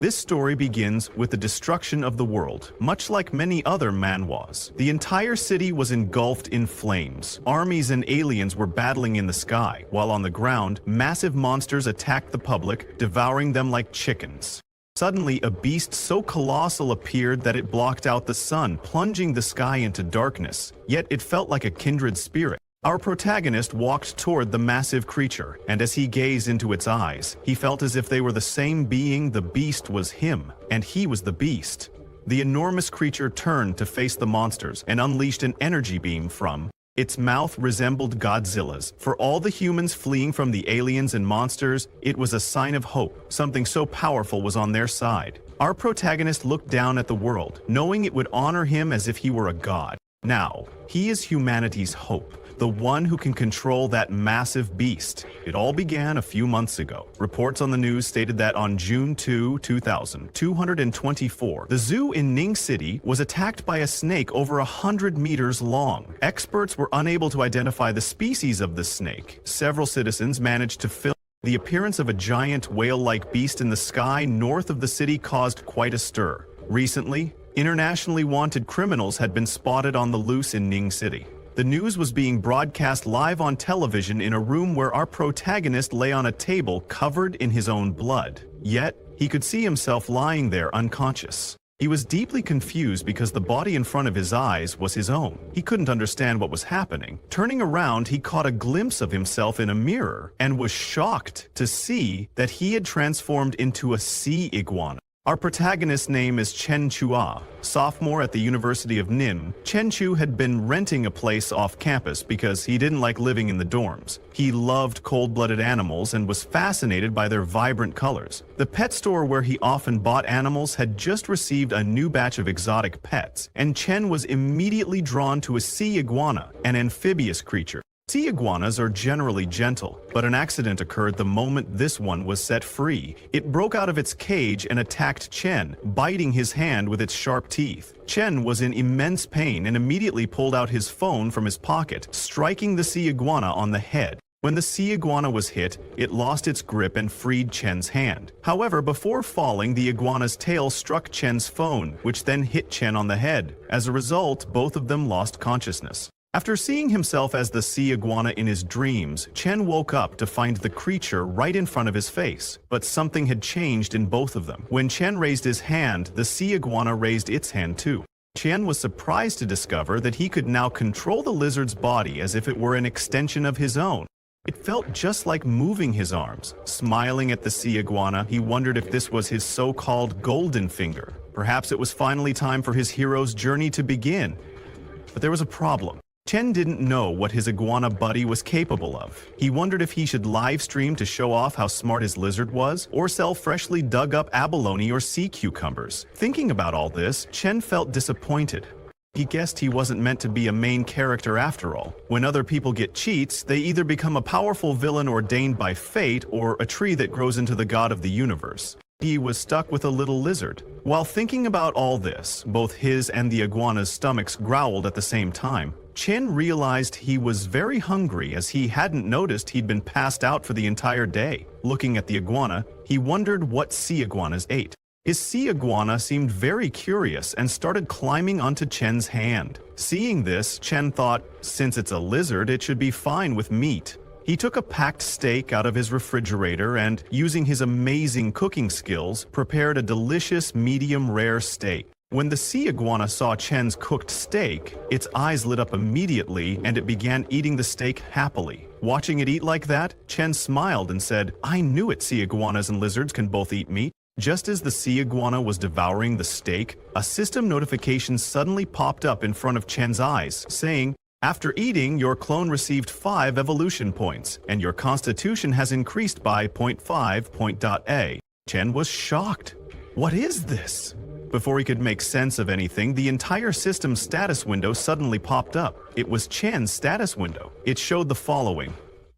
This story begins with the destruction of the world, much like many other manhwas. The entire city was engulfed in flames. Armies and aliens were battling in the sky, while on the ground, massive monsters attacked the public, devouring them like chickens. Suddenly, a beast so colossal appeared that it blocked out the sun, plunging the sky into darkness. Yet it felt like a kindred spirit. Our protagonist walked toward the massive creature, and as he gazed into its eyes, he felt as if they were the same being. The beast was him, and he was the beast. The enormous creature turned to face the monsters and unleashed an energy beam from its mouth resembled Godzilla's. For all the humans fleeing from the aliens and monsters, it was a sign of hope. Something so powerful was on their side. Our protagonist looked down at the world, knowing it would honor him as if he were a god. Now, he is humanity's hope, the one who can control that massive beast. It all began a few months ago. Reports on the news stated that on June 2, 2224, the zoo in Ning City was attacked by a snake over 100 meters long. Experts were unable to identify the species of the snake. Several citizens managed to film the appearance of a giant whale-like beast in the sky north of the city caused quite a stir. Recently, internationally wanted criminals had been spotted on the loose in Ning City. The news was being broadcast live on television in a room where our protagonist lay on a table covered in his own blood. Yet, he could see himself lying there unconscious. He was deeply confused because the body in front of his eyes was his own. He couldn't understand what was happening. Turning around, he caught a glimpse of himself in a mirror and was shocked to see that he had transformed into a sea iguana. Our protagonist's name is Chen Chua, sophomore at the University of Nim. Chen Chu had been renting a place off campus because he didn't like living in the dorms. He loved cold-blooded animals and was fascinated by their vibrant colors. The pet store where he often bought animals had just received a new batch of exotic pets, and Chen was immediately drawn to a sea iguana, an amphibious creature. Sea iguanas are generally gentle, but an accident occurred the moment this one was set free. It broke out of its cage and attacked Chen, biting his hand with its sharp teeth. Chen was in immense pain and immediately pulled out his phone from his pocket, striking the sea iguana on the head. When the sea iguana was hit, it lost its grip and freed Chen's hand. However, before falling, the iguana's tail struck Chen's phone, which then hit Chen on the head. As a result, both of them lost consciousness. After seeing himself as the sea iguana in his dreams, Chen woke up to find the creature right in front of his face. But something had changed in both of them. When Chen raised his hand, the sea iguana raised its hand too. Chen was surprised to discover that he could now control the lizard's body as if it were an extension of his own. It felt just like moving his arms. Smiling at the sea iguana, he wondered if this was his so-called golden finger. Perhaps it was finally time for his hero's journey to begin. But there was a problem. Chen didn't know what his iguana buddy was capable of. He wondered if he should live stream to show off how smart his lizard was, or sell freshly dug up abalone or sea cucumbers. Thinking about all this, Chen felt disappointed. He guessed he wasn't meant to be a main character after all. When other people get cheats, they either become a powerful villain ordained by fate or a tree that grows into the god of the universe. He was stuck with a little lizard. While thinking about all this, both his and the iguana's stomachs growled at the same time. Chen realized he was very hungry as he hadn't noticed he'd been passed out for the entire day. Looking at the iguana, he wondered what sea iguanas ate. His sea iguana seemed very curious and started climbing onto Chen's hand. Seeing this, Chen thought, since it's a lizard, it should be fine with meat. He took a packed steak out of his refrigerator and, using his amazing cooking skills, prepared a delicious medium-rare steak. When the sea iguana saw Chen's cooked steak, its eyes lit up immediately and it began eating the steak happily. Watching it eat like that, Chen smiled and said, "I knew it, sea iguanas and lizards can both eat meat." Just as the sea iguana was devouring the steak, a system notification suddenly popped up in front of Chen's eyes, saying, "After eating, your clone received 5 evolution points, and your constitution has increased by 0.5. Chen was shocked. What is this? Before he could make sense of anything, the entire system's status window suddenly popped up. It was Chen's status window. It showed the following.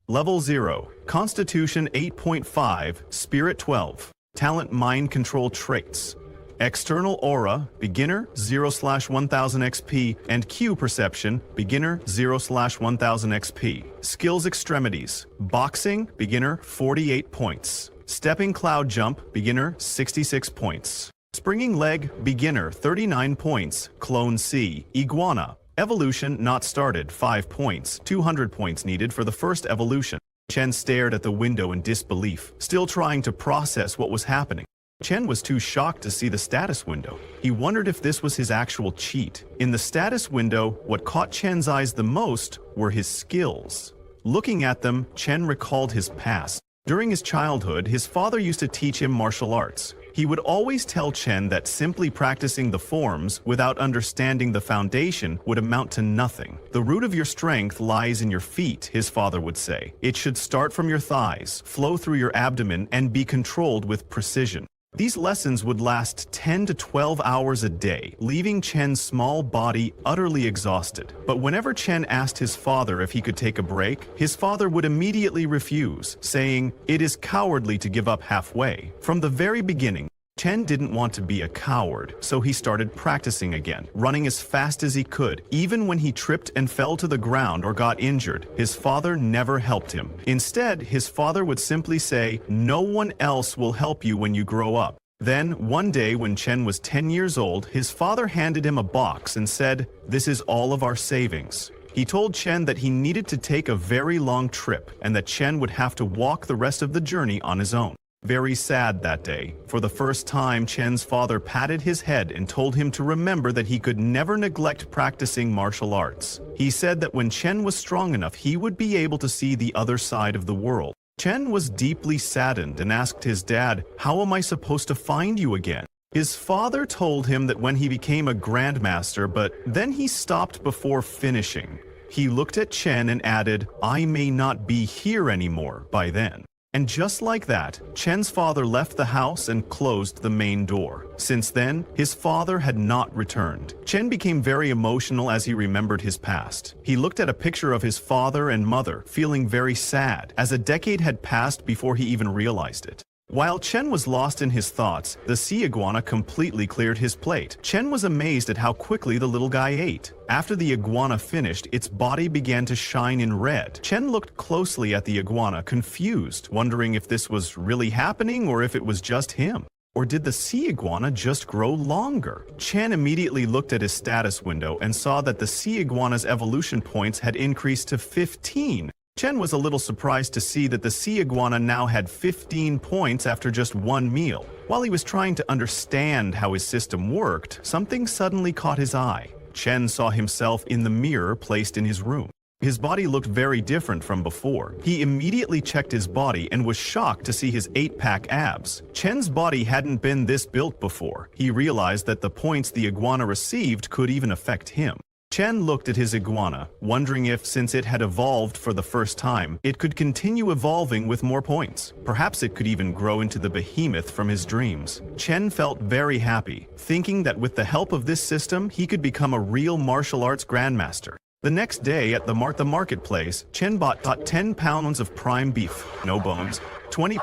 Level 0, Constitution 8.5, Spirit 12, Talent Mind Control Traits. External Aura, Beginner, 0/1000 XP, and Q Perception, Beginner, 0/1000 XP. Skills Extremities, Boxing, Beginner, 48 points. Stepping cloud jump, beginner, 66 points. Springing leg, beginner, 39 points. Clone C, iguana. Evolution not started, 5 points. 200 points needed for the first evolution. Chen stared at the window in disbelief, still trying to process what was happening. Chen was too shocked to see the status window. He wondered if this was his actual cheat. In the status window, what caught Chen's eyes the most were his skills. Looking at them, Chen recalled his past. During his childhood, his father used to teach him martial arts. He would always tell Chen that simply practicing the forms without understanding the foundation would amount to nothing. The root of your strength lies in your feet, his father would say. It should start from your thighs, flow through your abdomen, and be controlled with precision. These lessons would last 10 to 12 hours a day, leaving Chen's small body utterly exhausted. But whenever Chen asked his father if he could take a break, his father would immediately refuse, saying, "It is cowardly to give up halfway." From the very beginning, Chen didn't want to be a coward, so he started practicing again, running as fast as he could. Even when he tripped and fell to the ground or got injured, his father never helped him. Instead, his father would simply say, "No one else will help you when you grow up." Then, one day when Chen was 10 years old, his father handed him a box and said, "This is all of our savings." He told Chen that he needed to take a very long trip and that Chen would have to walk the rest of the journey on his own. Very sad that day. For the first time, Chen's father patted his head and told him to remember that he could never neglect practicing martial arts. He said that when Chen was strong enough, he would be able to see the other side of the world. Chen was deeply saddened and asked his dad, "How am I supposed to find you again?" His father told him that when he became a grandmaster, but then he stopped before finishing. He looked at Chen and added, "I may not be here anymore by then." And just like that, Chen's father left the house and closed the main door. Since then, his father had not returned. Chen became very emotional as he remembered his past. He looked at a picture of his father and mother, feeling very sad, as a decade had passed before he even realized it. While Chen was lost in his thoughts, the sea iguana completely cleared his plate. Chen was amazed at how quickly the little guy ate. After the iguana finished, its body began to shine in red. Chen looked closely at the iguana, confused, wondering if this was really happening or if it was just him. Or did the sea iguana just grow longer? Chen immediately looked at his status window and saw that the sea iguana's evolution points had increased to 15. Chen was a little surprised to see that the sea iguana now had 15 points after just one meal. While he was trying to understand how his system worked, something suddenly caught his eye. Chen saw himself in the mirror placed in his room. His body looked very different from before. He immediately checked his body and was shocked to see his 8-pack abs. Chen's body hadn't been this built before. He realized that the points the iguana received could even affect him. Chen looked at his iguana, wondering if, since it had evolved for the first time, it could continue evolving with more points. Perhaps it could even grow into the behemoth from his dreams. Chen felt very happy, thinking that with the help of this system, he could become a real martial arts grandmaster. The next day at the marketplace, Chen bought 10 pounds of prime beef, no bones, 20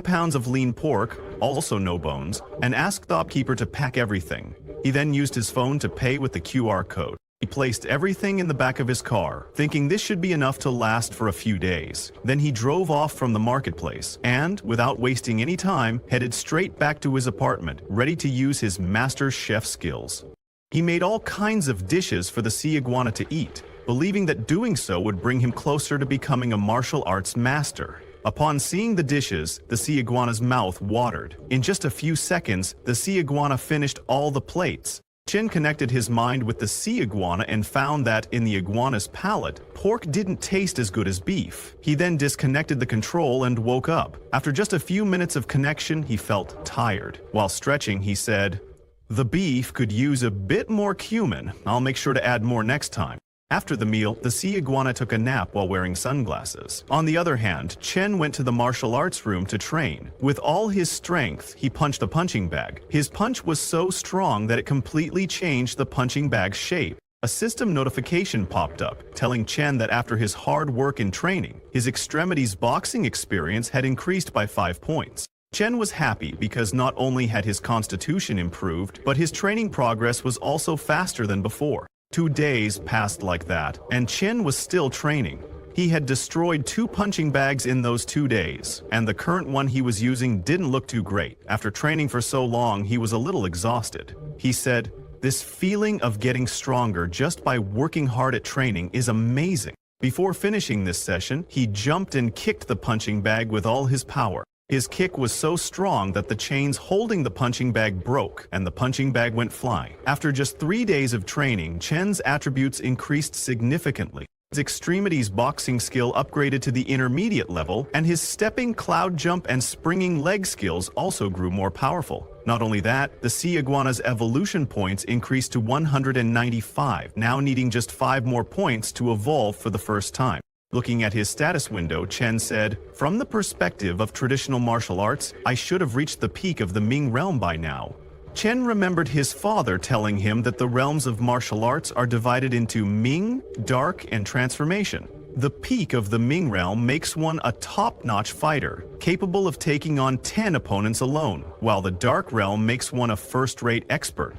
pounds of lean pork, also no bones, and asked the shopkeeper to pack everything. He then used his phone to pay with the QR code. He placed everything in the back of his car, thinking this should be enough to last for a few days. Then he drove off from the marketplace and, without wasting any time, headed straight back to his apartment, ready to use his master chef skills. He made all kinds of dishes for the sea iguana to eat, believing that doing so would bring him closer to becoming a martial arts master. Upon seeing the dishes, the sea iguana's mouth watered. In just a few seconds, the sea iguana finished all the plates. Chen connected his mind with the sea iguana and found that, in the iguana's palate, pork didn't taste as good as beef. He then disconnected the control and woke up. After just a few minutes of connection, he felt tired. While stretching, he said, "The beef could use a bit more cumin. I'll make sure to add more next time." After the meal, the sea iguana took a nap while wearing sunglasses. On the other hand, Chen went to the martial arts room to train. With all his strength, he punched a punching bag. His punch was so strong that it completely changed the punching bag's shape. A system notification popped up, telling Chen that after his hard work in training, his extremities boxing experience had increased by 5 points. Chen was happy because not only had his constitution improved, but his training progress was also faster than before. 2 days passed like that, and Chen was still training. He had destroyed 2 punching bags in those 2 days, and the current one he was using didn't look too great. After training for so long, he was a little exhausted. He said, "This feeling of getting stronger just by working hard at training is amazing." Before finishing this session, he jumped and kicked the punching bag with all his power. His kick was so strong that the chains holding the punching bag broke, and the punching bag went flying. After just 3 days of training, Chen's attributes increased significantly. His extremities boxing skill upgraded to the intermediate level, and his stepping, cloud jump, and springing leg skills also grew more powerful. Not only that, the sea iguana's evolution points increased to 195, now needing just 5 more points to evolve for the first time. Looking at his status window, Chen said, "From the perspective of traditional martial arts, I should have reached the peak of the Ming realm by now." Chen remembered his father telling him that the realms of martial arts are divided into Ming, Dark, and Transformation. The peak of the Ming realm makes one a top-notch fighter, capable of taking on 10 opponents alone, while the Dark realm makes one a first-rate expert,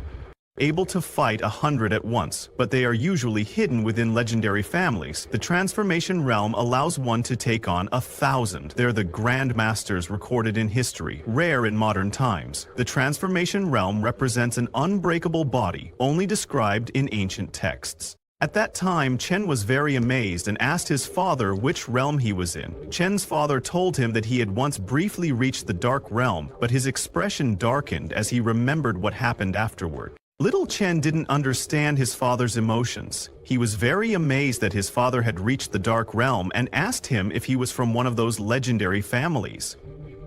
able to fight 100 at once, but they are usually hidden within legendary families. The Transformation realm allows one to take on 1,000. They're the Grand Masters recorded in history, rare in modern times. The Transformation realm represents an unbreakable body, only described in ancient texts. At that time, Chen was very amazed and asked his father which realm he was in. Chen's father told him that he had once briefly reached the Dark realm, but his expression darkened as he remembered what happened afterward. Little Chen didn't understand his father's emotions. He was very amazed that his father had reached the Dark realm and asked him if he was from one of those legendary families.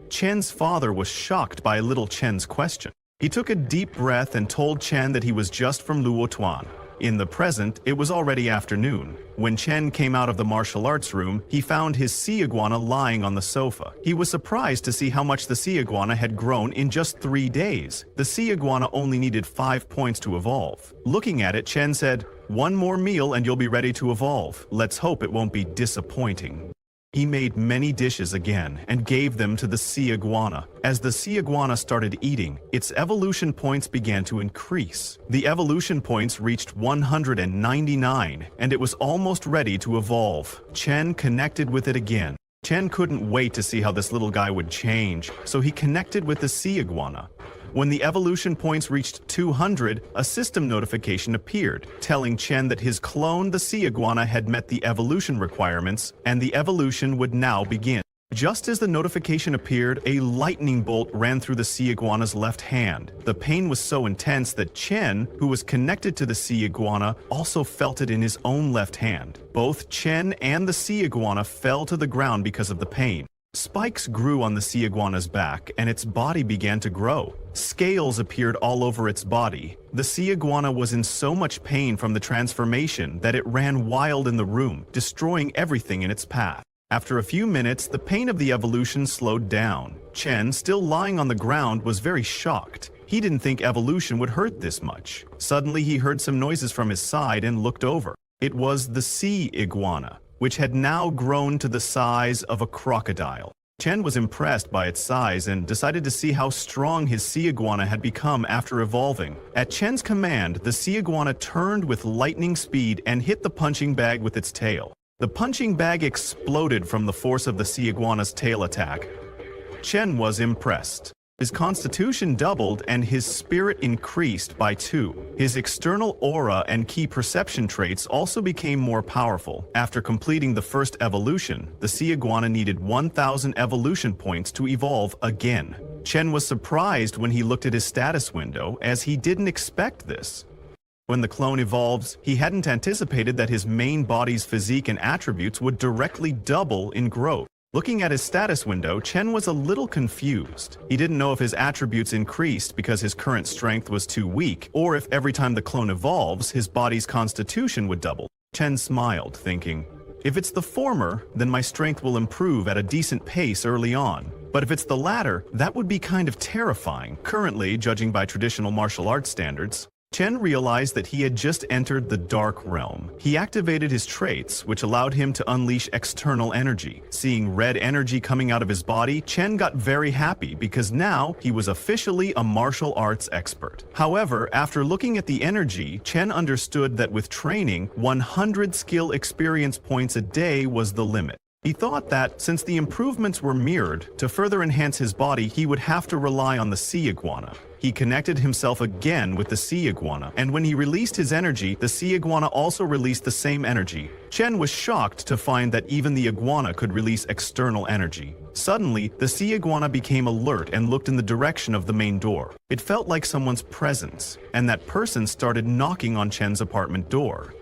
Chen's father was shocked by little Chen's question. He took a deep breath and told Chen that he was just from Luotuan. In the present, it was already afternoon. When Chen came out of the martial arts room, he found his sea iguana lying on the sofa. He was surprised to see how much the sea iguana had grown in just 3 days. The sea iguana only needed 5 points to evolve. Looking at it, Chen said, "One more meal and you'll be ready to evolve. Let's hope it won't be disappointing." He made many dishes again and gave them to the sea iguana. As the sea iguana started eating, its evolution points began to increase. The evolution points reached 199, and it was almost ready to evolve. Chen connected with it again. Chen couldn't wait to see how this little guy would change, so he connected with the sea iguana. When the evolution points reached 200, a system notification appeared, telling Chen that his clone, the sea iguana, had met the evolution requirements, and the evolution would now begin. Just as the notification appeared, a lightning bolt ran through the sea iguana's left hand. The pain was so intense that Chen, who was connected to the sea iguana, also felt it in his own left hand. Both Chen and the sea iguana fell to the ground because of the pain. Spikes grew on the sea iguana's back, and its body began to grow. Scales appeared all over its body. The sea iguana was in so much pain from the transformation that it ran wild in the room, destroying everything in its path. After a few minutes, the pain of the evolution slowed down. Chen, still lying on the ground, was very shocked. He didn't think evolution would hurt this much. Suddenly, he heard some noises from his side and looked over. It was the sea iguana, which had now grown to the size of a crocodile. Chen was impressed by its size and decided to see how strong his sea iguana had become after evolving. At Chen's command, the sea iguana turned with lightning speed and hit the punching bag with its tail. The punching bag exploded from the force of the sea iguana's tail attack. Chen was impressed. His constitution doubled and his spirit increased by 2. His external aura and key perception traits also became more powerful. After completing the first evolution, the sea iguana needed 1,000 evolution points to evolve again. Chen was surprised when he looked at his status window, as he didn't expect this. When the clone evolves, he hadn't anticipated that his main body's physique and attributes would directly double in growth. Looking at his status window, Chen was a little confused. He didn't know if his attributes increased because his current strength was too weak, or if every time the clone evolves, his body's constitution would double. Chen smiled, thinking, if it's the former, then my strength will improve at a decent pace early on. But if it's the latter, that would be kind of terrifying. Currently, judging by traditional martial arts standards, Chen realized that he had just entered the dark realm. He activated his traits, which allowed him to unleash external energy. Seeing red energy coming out of his body, Chen got very happy because now he was officially a martial arts expert. However, after looking at the energy, Chen understood that with training, 100 skill experience points a day was the limit. He thought that, since the improvements were mirrored, to further enhance his body he would have to rely on the sea iguana. He connected himself again with the sea iguana, and when he released his energy, the sea iguana also released the same energy. Chen was shocked to find that even the iguana could release external energy. Suddenly, the sea iguana became alert and looked in the direction of the main door. It felt like someone's presence, and that person started knocking on Chen's apartment door.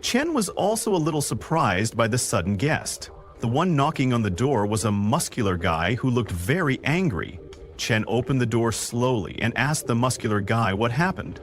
Chen was also a little surprised by the sudden guest. The one knocking on the door was a muscular guy who looked very angry. Chen opened the door slowly and asked the muscular guy what happened.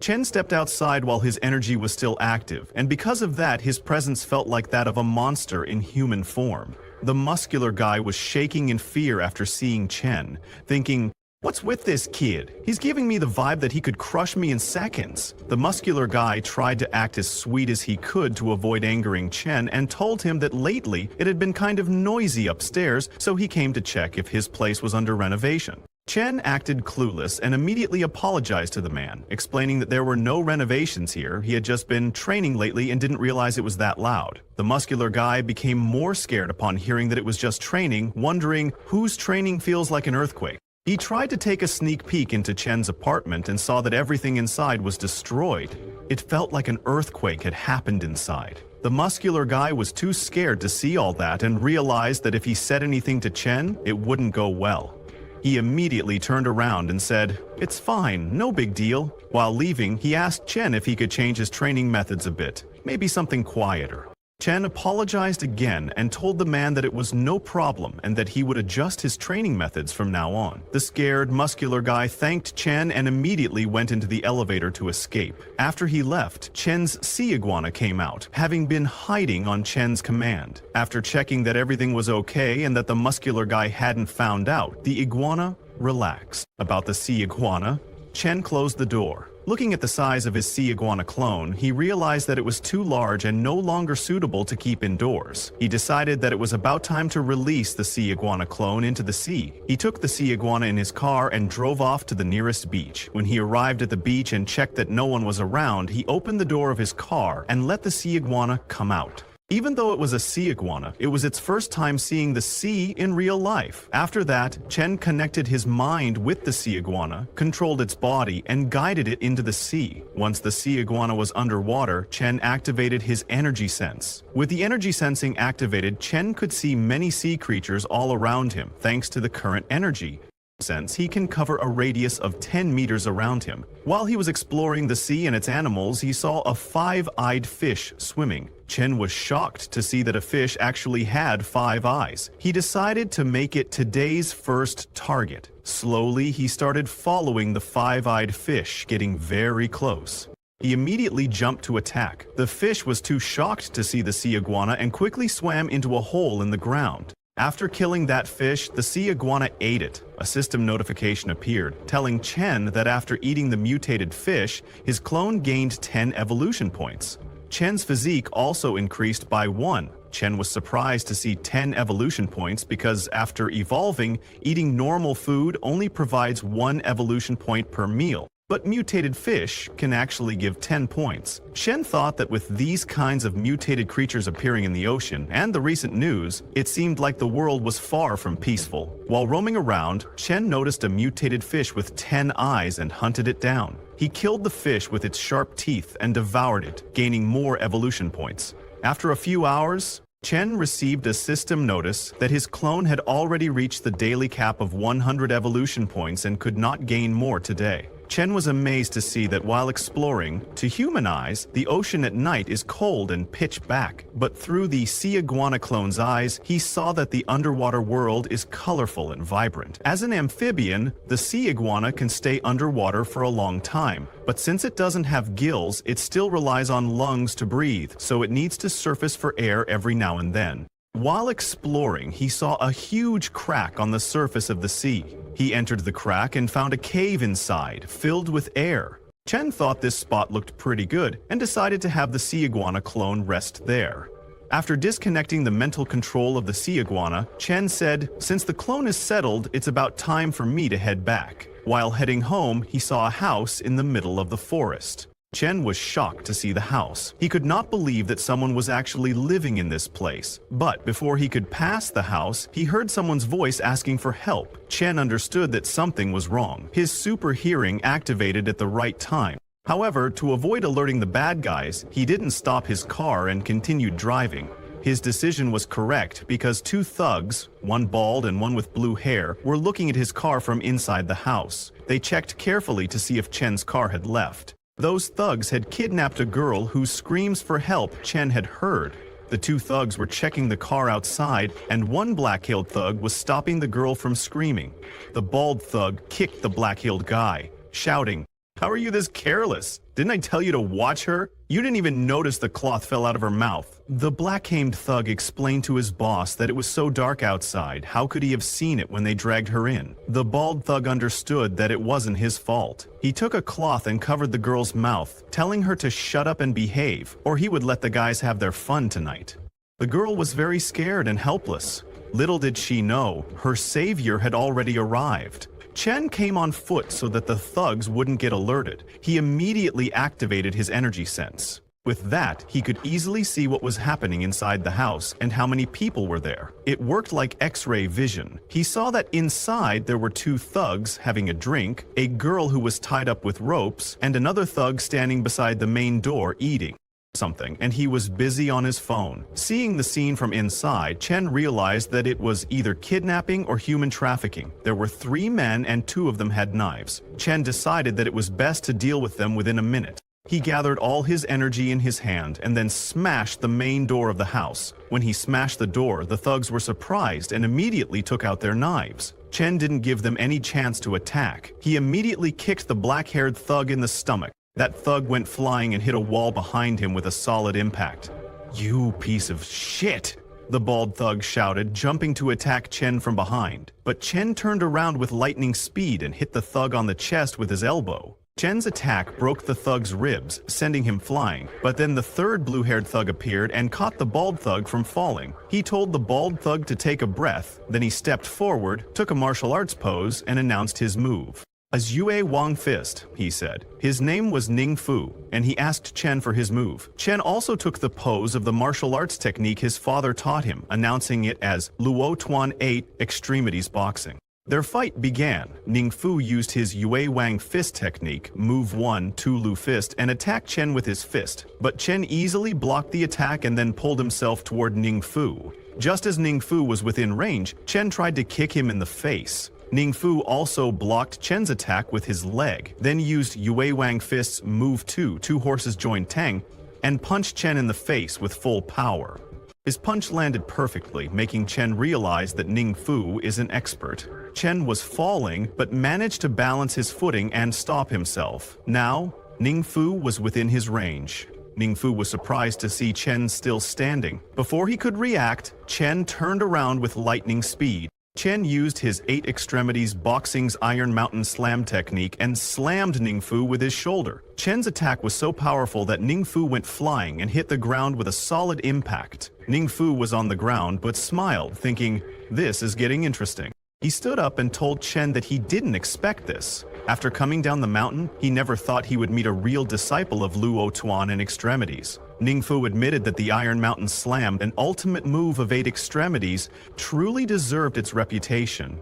Chen stepped outside while his energy was still active, and because of that, his presence felt like that of a monster in human form. The muscular guy was shaking in fear after seeing Chen, thinking, "What's with this kid? He's giving me the vibe that he could crush me in seconds." The muscular guy tried to act as sweet as he could to avoid angering Chen and told him that lately it had been kind of noisy upstairs, so he came to check if his place was under renovation. Chen acted clueless and immediately apologized to the man, explaining that there were no renovations here, he had just been training lately and didn't realize it was that loud. The muscular guy became more scared upon hearing that it was just training, wondering whose training feels like an earthquake. He tried to take a sneak peek into Chen's apartment and saw that everything inside was destroyed. It felt like an earthquake had happened inside. The muscular guy was too scared to see all that and realized that if he said anything to Chen, it wouldn't go well. He immediately turned around and said, "It's fine, no big deal." While leaving, he asked Chen if he could change his training methods a bit, maybe something quieter. Chen apologized again and told the man that it was no problem and that he would adjust his training methods from now on. The scared, muscular guy thanked Chen and immediately went into the elevator to escape. After he left, Chen's sea iguana came out, having been hiding on Chen's command. After checking that everything was okay and that the muscular guy hadn't found out, the iguana relaxed. About the sea iguana, Chen closed the door. Looking at the size of his sea iguana clone, he realized that it was too large and no longer suitable to keep indoors. He decided that it was about time to release the sea iguana clone into the sea. He took the sea iguana in his car and drove off to the nearest beach. When he arrived at the beach and checked that no one was around, he opened the door of his car and let the sea iguana come out. Even though it was a sea iguana, it was its first time seeing the sea in real life. After that, Chen connected his mind with the sea iguana, controlled its body, and guided it into the sea. Once the sea iguana was underwater, Chen activated his energy sense. With the energy sensing activated, Chen could see many sea creatures all around him, thanks to the current energy sense. He can cover a radius of 10 meters around him. While he was exploring the sea and its animals, he saw a 5-eyed fish swimming. Chen was shocked to see that a fish actually had 5 eyes. He decided to make it today's first target. Slowly, he started following the 5-eyed fish, getting very close. He immediately jumped to attack. The fish was too shocked to see the sea iguana and quickly swam into a hole in the ground. After killing that fish, the sea iguana ate it. A system notification appeared, telling Chen that after eating the mutated fish, his clone gained 10 evolution points. Chen's physique also increased by 1. Chen was surprised to see 10 evolution points because after evolving, eating normal food only provides 1 evolution point per meal. But mutated fish can actually give 10 points. Chen thought that with these kinds of mutated creatures appearing in the ocean and the recent news, it seemed like the world was far from peaceful. While roaming around, Chen noticed a mutated fish with 10 eyes and hunted it down. He killed the fish with its sharp teeth and devoured it, gaining more evolution points. After a few hours, Chen received a system notice that his clone had already reached the daily cap of 100 evolution points and could not gain more today. Chen was amazed to see that while exploring, to human eyes, the ocean at night is cold and pitch black. But through the sea iguana clone's eyes, he saw that the underwater world is colorful and vibrant. As an amphibian, the sea iguana can stay underwater for a long time. But since it doesn't have gills, it still relies on lungs to breathe, so it needs to surface for air every now and then. While exploring, he saw a huge crack on the surface of the sea. He entered the crack and found a cave inside, filled with air. Chen thought this spot looked pretty good and decided to have the sea iguana clone rest there. After disconnecting the mental control of the sea iguana, Chen said, "Since the clone is settled, it's about time for me to head back." While heading home, he saw a house in the middle of the forest. Chen was shocked to see the house. He could not believe that someone was actually living in this place. But before he could pass the house, he heard someone's voice asking for help. Chen understood that something was wrong. His super hearing activated at the right time. However, to avoid alerting the bad guys, he didn't stop his car and continued driving. His decision was correct because two thugs, one bald and one with blue hair, were looking at his car from inside the house. They checked carefully to see if Chen's car had left. Those thugs had kidnapped a girl whose screams for help Chen had heard. The two thugs were checking the car outside, and one black-hailed thug was stopping the girl from screaming. The bald thug kicked the black-hailed guy, shouting, "How are you this careless? Didn't I tell you to watch her? You didn't even notice the cloth fell out of her mouth." The black-hamed thug explained to his boss that it was so dark outside, how could he have seen it when they dragged her in? The bald thug understood that it wasn't his fault. He took a cloth and covered the girl's mouth, telling her to shut up and behave, or he would let the guys have their fun tonight. The girl was very scared and helpless. Little did she know, her savior had already arrived. Chen came on foot so that the thugs wouldn't get alerted. He immediately activated his energy sense. With that, he could easily see what was happening inside the house and how many people were there. It worked like X-ray vision. He saw that inside there were two thugs having a drink, a girl who was tied up with ropes, and another thug standing beside the main door eating something, and he was busy on his phone. Seeing the scene from inside, Chen realized that it was either kidnapping or human trafficking. There were 3 men and 2 of them had knives. Chen decided that it was best to deal with them within a minute. He gathered all his energy in his hand and then smashed the main door of the house. When he smashed the door, the thugs were surprised and immediately took out their knives. Chen didn't give them any chance to attack. He immediately kicked the black-haired thug in the stomach. That thug went flying and hit a wall behind him with a solid impact. "You piece of shit!" the bald thug shouted, jumping to attack Chen from behind. But Chen turned around with lightning speed and hit the thug on the chest with his elbow. Chen's attack broke the thug's ribs, sending him flying, but then the third blue-haired thug appeared and caught the bald thug from falling. He told the bald thug to take a breath, then he stepped forward, took a martial arts pose, and announced his move. "As Yue Wang Fist," he said. His name was Ning Fu, and he asked Chen for his move. Chen also took the pose of the martial arts technique his father taught him, announcing it as Luo Tuan 8 Extremities Boxing. Their fight began. Ning Fu used his Yue Wang Fist technique, Move 1, Tu Lu Fist, and attacked Chen with his fist. But Chen easily blocked the attack and then pulled himself toward Ning Fu. Just as Ning Fu was within range, Chen tried to kick him in the face. Ning Fu also blocked Chen's attack with his leg, then used Yue Wang Fist's Move 2, Two Horses Join Tang, and punched Chen in the face with full power. His punch landed perfectly, making Chen realize that Ning Fu is an expert. Chen was falling, but managed to balance his footing and stop himself. Now, Ning Fu was within his range. Ning Fu was surprised to see Chen still standing. Before he could react, Chen turned around with lightning speed. Chen used his 8 Extremities Boxing's Iron Mountain Slam technique and slammed Ning Fu with his shoulder. Chen's attack was so powerful that Ning Fu went flying and hit the ground with a solid impact. Ning Fu was on the ground but smiled, thinking, "This is getting interesting." He stood up and told Chen that he didn't expect this. After coming down the mountain, he never thought he would meet a real disciple of Luo Tuan in Extremities. Ning Fu admitted that the Iron Mountain Slam, an ultimate move of 8 extremities, truly deserved its reputation.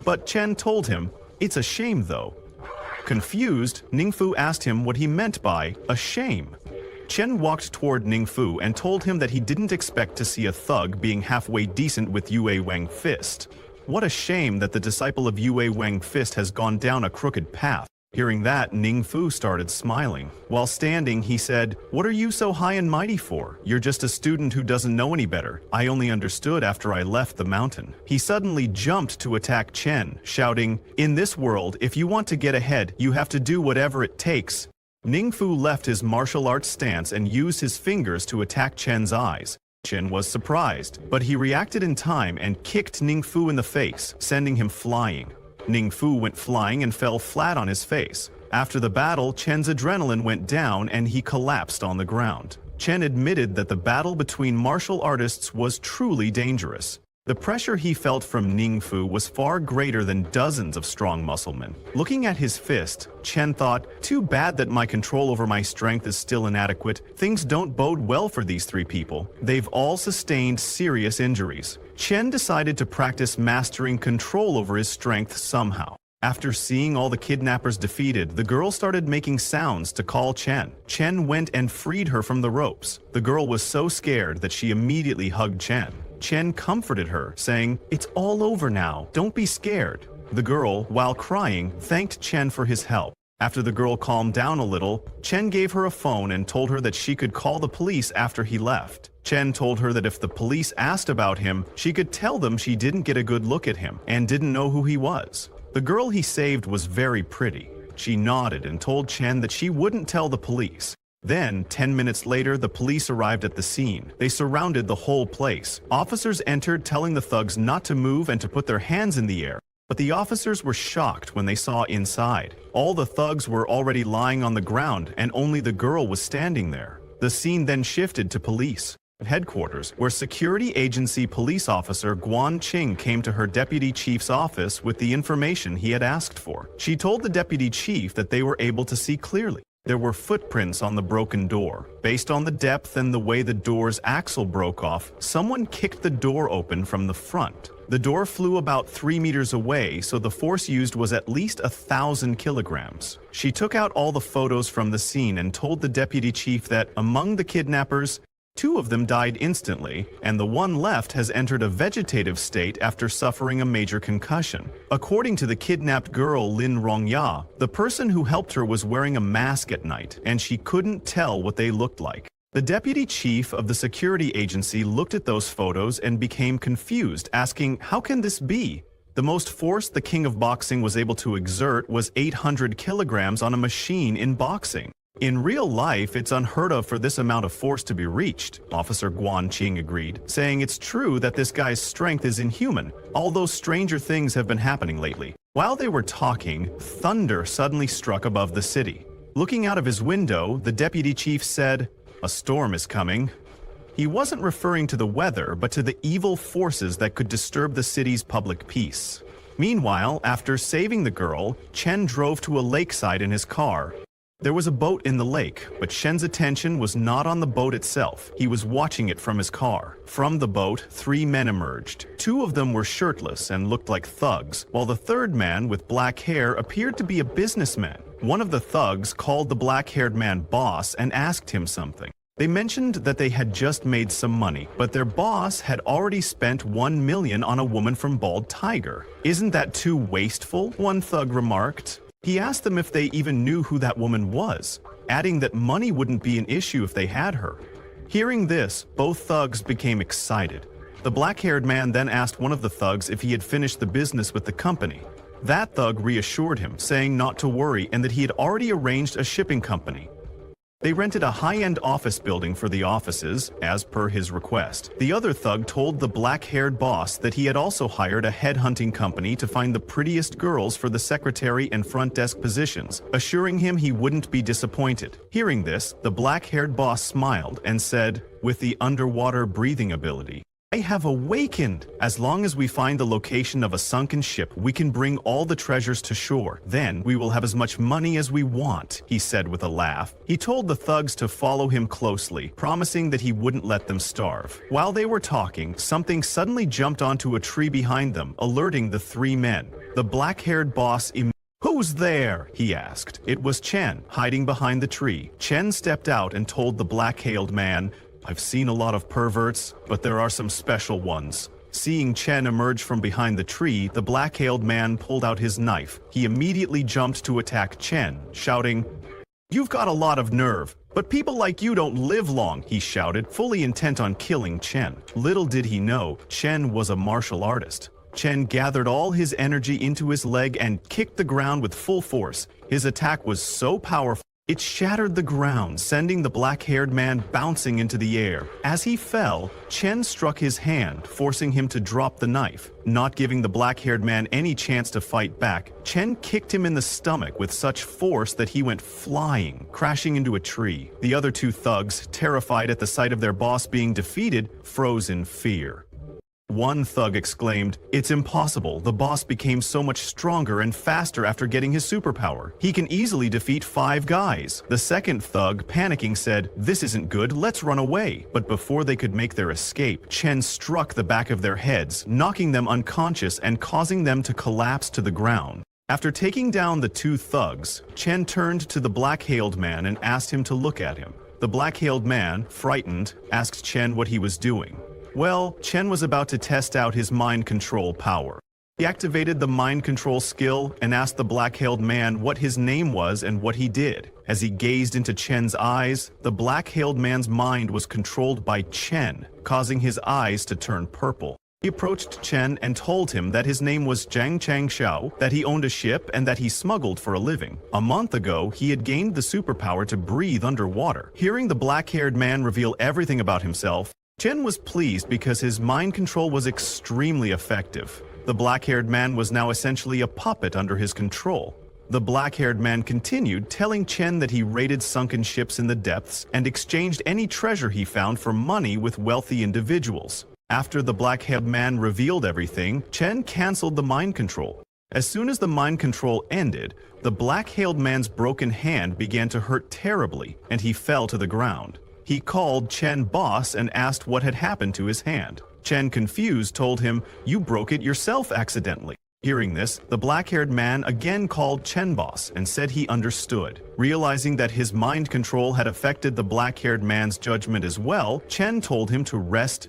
But Chen told him, "It's a shame though." Confused, Ning Fu asked him what he meant by a shame. Chen walked toward Ning Fu and told him that he didn't expect to see a thug being halfway decent with Yue Wang Fist. What a shame that the disciple of Yue Wang Fist has gone down a crooked path. Hearing that, Ning Fu started smiling. While standing, he said, "What are you so high and mighty for? You're just a student who doesn't know any better. I only understood after I left the mountain." He suddenly jumped to attack Chen, shouting, "In this world, if you want to get ahead, you have to do whatever it takes." Ning Fu left his martial arts stance and used his fingers to attack Chen's eyes. Chen was surprised, but he reacted in time and kicked Ning Fu in the face, sending him flying. Ning Fu went flying and fell flat on his face. After the battle, Chen's adrenaline went down and he collapsed on the ground. Chen admitted that the battle between martial artists was truly dangerous. The pressure he felt from Ning Fu was far greater than dozens of strong musclemen. Looking at his fist, Chen thought, "Too bad that my control over my strength is still inadequate. Things don't bode well for these three people. They've all sustained serious injuries." Chen decided to practice mastering control over his strength somehow. After seeing all the kidnappers defeated, the girl started making sounds to call Chen. Chen went and freed her from the ropes. The girl was so scared that she immediately hugged Chen. Chen comforted her, saying, "It's all over now, don't be scared." The girl, while crying, thanked Chen for his help. After the girl calmed down a little, Chen gave her a phone and told her that she could call the police after he left. Chen told her that if the police asked about him, she could tell them she didn't get a good look at him and didn't know who he was. The girl he saved was very pretty. She nodded and told Chen that she wouldn't tell the police. Then, 10 minutes later, the police arrived at the scene. They surrounded the whole place. Officers entered, telling the thugs not to move and to put their hands in the air. But the officers were shocked when they saw inside. All the thugs were already lying on the ground, and only the girl was standing there. The scene then shifted to police headquarters, where security agency police officer Guan Qing came to her deputy chief's office with the information he had asked for. She told the deputy chief that they were able to see clearly. There were footprints on the broken door. Based on the depth and the way the door's axle broke off, someone kicked the door open from the front. The door flew about 3 meters away, so the force used was at least 1,000 kilograms. She took out all the photos from the scene and told the deputy chief that among the kidnappers, 2 of them died instantly, and the one left has entered a vegetative state after suffering a major concussion. According to the kidnapped girl Lin Rongya, the person who helped her was wearing a mask at night, and she couldn't tell what they looked like. The deputy chief of the security agency looked at those photos and became confused, asking, "How can this be?" The most force the king of boxing was able to exert was 800 kilograms on a machine in boxing. In real life, it's unheard of for this amount of force to be reached, Officer Guan Qing agreed, saying it's true that this guy's strength is inhuman, although stranger things have been happening lately. While they were talking, thunder suddenly struck above the city. Looking out of his window, the deputy chief said, "A storm is coming." He wasn't referring to the weather, but to the evil forces that could disturb the city's public peace. Meanwhile, after saving the girl, Chen drove to a lakeside in his car. There was a boat in the lake, but Shen's attention was not on the boat itself. He was watching it from his car. From the boat, 3 men emerged. 2 of them were shirtless and looked like thugs, while the third man with black hair appeared to be a businessman. One of the thugs called the black-haired man boss and asked him something. They mentioned that they had just made some money, but their boss had already spent 1 million on a woman from Bald Tiger. "Isn't that too wasteful?" one thug remarked. He asked them if they even knew who that woman was, adding that money wouldn't be an issue if they had her. Hearing this, both thugs became excited. The black-haired man then asked one of the thugs if he had finished the business with the company. That thug reassured him, saying not to worry and that he had already arranged a shipping company. They rented a high-end office building for the offices, as per his request. The other thug told the black-haired boss that he had also hired a headhunting company to find the prettiest girls for the secretary and front desk positions, assuring him he wouldn't be disappointed. Hearing this, the black-haired boss smiled and said, "With the underwater breathing ability, I have awakened. As long as we find the location of a sunken ship, we can bring all the treasures to shore. Then we will have as much money as we want," he said with a laugh. He told the thugs to follow him closely, promising that he wouldn't let them starve. While they were talking, something suddenly jumped onto a tree behind them, alerting the 3 men. The black-haired boss "Who's there?" he asked. It was Chen, hiding behind the tree. Chen stepped out and told the black-hailed man, "I've seen a lot of perverts, but there are some special ones." Seeing Chen emerge from behind the tree, the black-hailed man pulled out his knife. He immediately jumped to attack Chen, shouting, "You've got a lot of nerve, but people like you don't live long," he shouted, fully intent on killing Chen. Little did he know, Chen was a martial artist. Chen gathered all his energy into his leg and kicked the ground with full force. His attack was so powerful It shattered the ground, sending the black-haired man bouncing into the air. As he fell, Chen struck his hand, forcing him to drop the knife. Not giving the black-haired man any chance to fight back, Chen kicked him in the stomach with such force that he went flying, crashing into a tree. The other two thugs, terrified at the sight of their boss being defeated, froze in fear. One thug exclaimed, "It's impossible. The boss became so much stronger and faster after getting his superpower. He can easily defeat 5 guys." The second thug, panicking, said, "This isn't good. Let's run away." But before they could make their escape, Chen struck the back of their heads, knocking them unconscious and causing them to collapse to the ground. After taking down the 2 thugs, Chen turned to the black-hailed man and asked him to look at him. The black-hailed man, frightened, asked Chen what he was doing. Well, Chen was about to test out his mind control power. He activated the mind control skill and asked the black-hailed man what his name was and what he did. As he gazed into Chen's eyes, the black-hailed man's mind was controlled by Chen, causing his eyes to turn purple. He approached Chen and told him that his name was Zhang Changxiao, that he owned a ship and that he smuggled for a living. A month ago, he had gained the superpower to breathe underwater. Hearing the black-haired man reveal everything about himself, Chen was pleased because his mind control was extremely effective. The black-haired man was now essentially a puppet under his control. The black-haired man continued, telling Chen that he raided sunken ships in the depths and exchanged any treasure he found for money with wealthy individuals. After the black-haired man revealed everything, Chen canceled the mind control. As soon as the mind control ended, the black-haired man's broken hand began to hurt terribly, and he fell to the ground. He called Chen boss and asked what had happened to his hand. Chen, confused, told him, "You broke it yourself accidentally." Hearing this, the black-haired man again called Chen boss and said he understood. Realizing that his mind control had affected the black-haired man's judgment as well, Chen told him to rest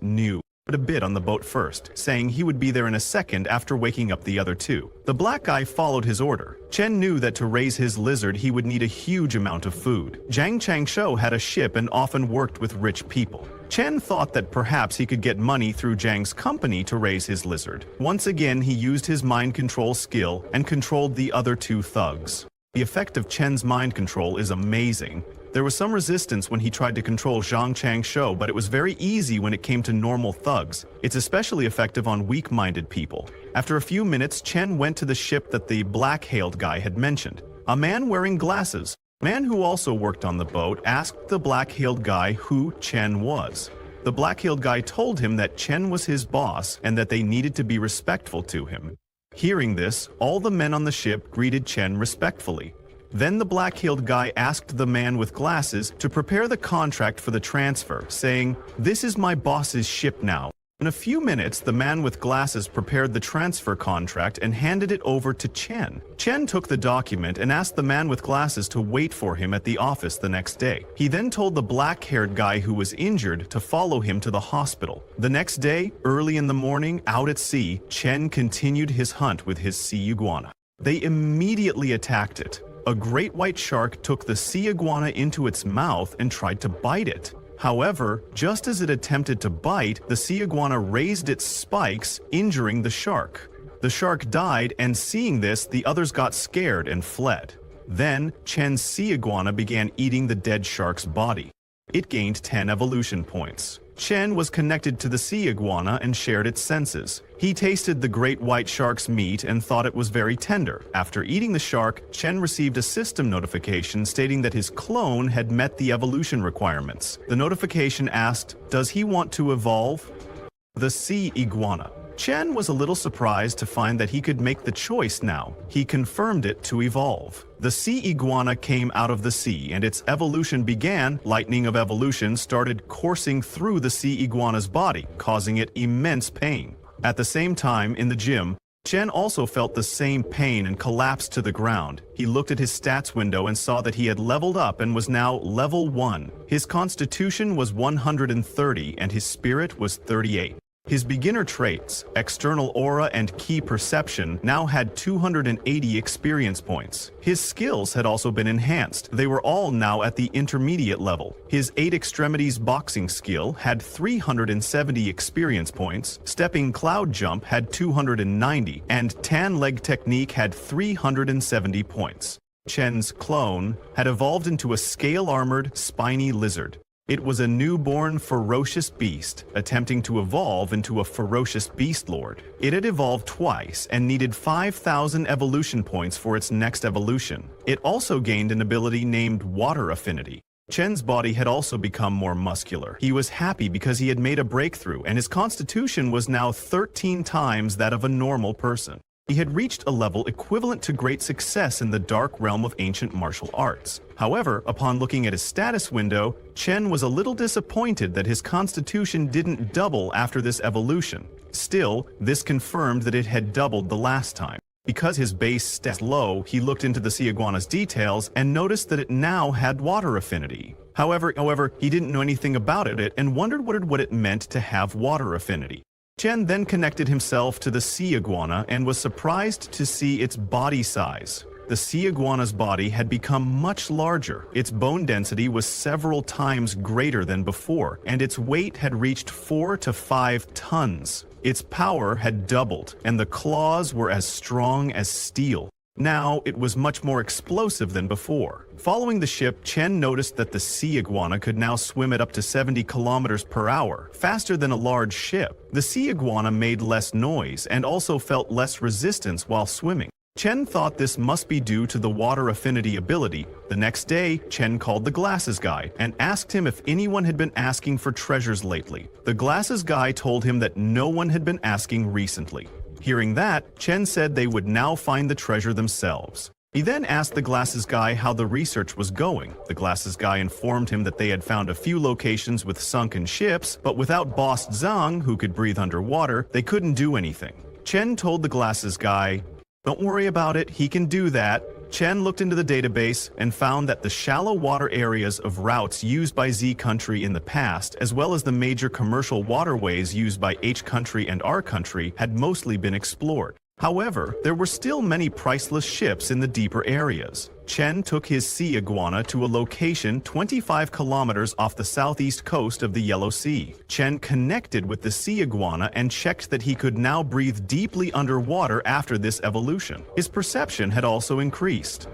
a bit on the boat first, saying he would be there in a second after waking up the other 2. The black guy followed his order. Chen knew that to raise his lizard he would need a huge amount of food. Zhang Changshou had a ship and often worked with rich people. Chen thought that perhaps he could get money through Zhang's company to raise his lizard. Once again, he used his mind control skill and controlled the other 2 thugs. The effect of Chen's mind control is amazing. There was some resistance when he tried to control Zhang Changshou, but it was very easy when it came to normal thugs. It's especially effective on weak-minded people. After a few minutes, Chen went to the ship that the black-hailed guy had mentioned. A man wearing glasses, a man who also worked on the boat, asked the black-hailed guy who Chen was. The black-hailed guy told him that Chen was his boss and that they needed to be respectful to him. Hearing this, all the men on the ship greeted Chen respectfully. Then the black-hailed guy asked the man with glasses to prepare the contract for the transfer, saying, "This is my boss's ship now." In a few minutes, the man with glasses prepared the transfer contract and handed it over to Chen. Chen took the document and asked the man with glasses to wait for him at the office the next day. He then told the black-haired guy who was injured to follow him to the hospital. The next day, early in the morning, out at sea, Chen continued his hunt with his sea iguana. They immediately attacked it. A great white shark took the sea iguana into its mouth and tried to bite it. However, just as it attempted to bite, the sea iguana raised its spikes, injuring the shark. The shark died, and seeing this, the others got scared and fled. Then, Chen's sea iguana began eating the dead shark's body. It gained 10 evolution points. Chen was connected to the sea iguana and shared its senses. He tasted the great white shark's meat and thought it was very tender. After eating the shark, Chen received a system notification stating that his clone had met the evolution requirements. The notification asked, "Does he want to evolve?" The sea iguana. Chen was a little surprised to find that he could make the choice now. He confirmed it to evolve. The sea iguana came out of the sea and its evolution began. Lightning of evolution started coursing through the sea iguana's body, causing it immense pain. At the same time, in the gym, Chen also felt the same pain and collapsed to the ground. He looked at his stats window and saw that he had leveled up and was now level 1. His constitution was 130 and his spirit was 38. His beginner traits, external aura and key perception, now had 280 experience points. His skills had also been enhanced. They were all now at the intermediate level. His 8 extremities boxing skill had 370 experience points, stepping cloud jump had 290, and tan leg technique had 370 points. Chen's clone had evolved into a scale-armored, spiny lizard. It was a newborn, ferocious beast, attempting to evolve into a ferocious beast lord. It had evolved twice and needed 5,000 evolution points for its next evolution. It also gained an ability named Water Affinity. Chen's body had also become more muscular. He was happy because he had made a breakthrough, and his constitution was now 13 times that of a normal person. He had reached a level equivalent to great success in the dark realm of ancient martial arts. However, upon looking at his status window, Chen was a little disappointed that his constitution didn't double after this evolution. Still, this confirmed that it had doubled the last time. Because his base stat was low, he looked into the sea iguana's details and noticed that it now had water affinity. However, he didn't know anything about it and wondered what it meant to have water affinity. Chen then connected himself to the sea iguana and was surprised to see its body size. The sea iguana's body had become much larger. Its bone density was several times greater than before, and its weight had reached 4 to 5 tons. Its power had doubled, and the claws were as strong as steel. Now, it was much more explosive than before. Following the ship, Chen noticed that the sea iguana could now swim at up to 70 kilometers per hour, faster than a large ship. The sea iguana made less noise and also felt less resistance while swimming. Chen thought this must be due to the water affinity ability. The next day, Chen called the glasses guy and asked him if anyone had been asking for treasures lately. The glasses guy told him that no one had been asking recently. Hearing that, Chen said they would now find the treasure themselves. He then asked the glasses guy how the research was going. The glasses guy informed him that they had found a few locations with sunken ships, but without Boss Zhang, who could breathe underwater, they couldn't do anything. Chen told the glasses guy, "Don't worry about it, he can do that." Chen looked into the database and found that the shallow water areas of routes used by Z country in the past, as well as the major commercial waterways used by H country and R country, had mostly been explored. However, there were still many priceless ships in the deeper areas. Chen took his sea iguana to a location 25 kilometers off the southeast coast of the Yellow Sea. Chen connected with the sea iguana and checked that he could now breathe deeply underwater after this evolution. His perception had also increased.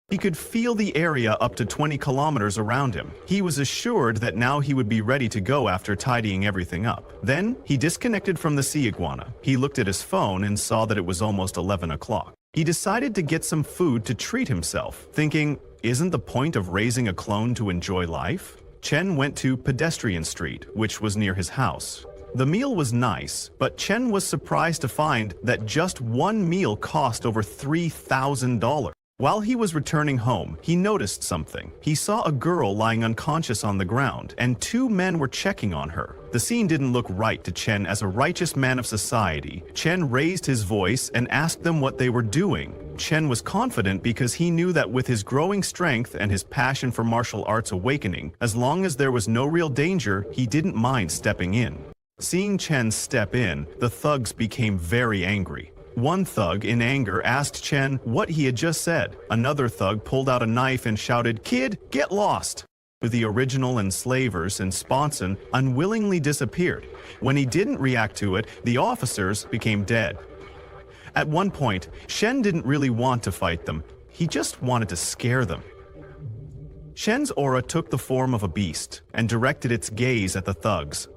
He could feel the area up to 20 kilometers around him. He was assured that now he would be ready to go after tidying everything up. Then, he disconnected from the sea iguana. He looked at his phone and saw that it was almost 11 o'clock. He decided to get some food to treat himself, thinking, isn't the point of raising a clone to enjoy life? Chen went to Pedestrian Street, which was near his house. The meal was nice, but Chen was surprised to find that just one meal cost over $3,000. While he was returning home, he noticed something. He saw a girl lying unconscious on the ground, and two men were checking on her. The scene didn't look right to Chen as a righteous man of society. Chen raised his voice and asked them what they were doing. Chen was confident because he knew that with his growing strength and his passion for martial arts awakening, as long as there was no real danger, he didn't mind stepping in. Seeing Chen step in, the thugs became very angry. One thug, in anger, asked Chen what he had just said. Another thug pulled out a knife and shouted, "Kid, get lost!" The original enslavers and Sponson unwillingly disappeared. When he didn't react to it, the officers became dead. At one point, Shen didn't really want to fight them. He just wanted to scare them. Shen's aura took the form of a beast and directed its gaze at the thugs.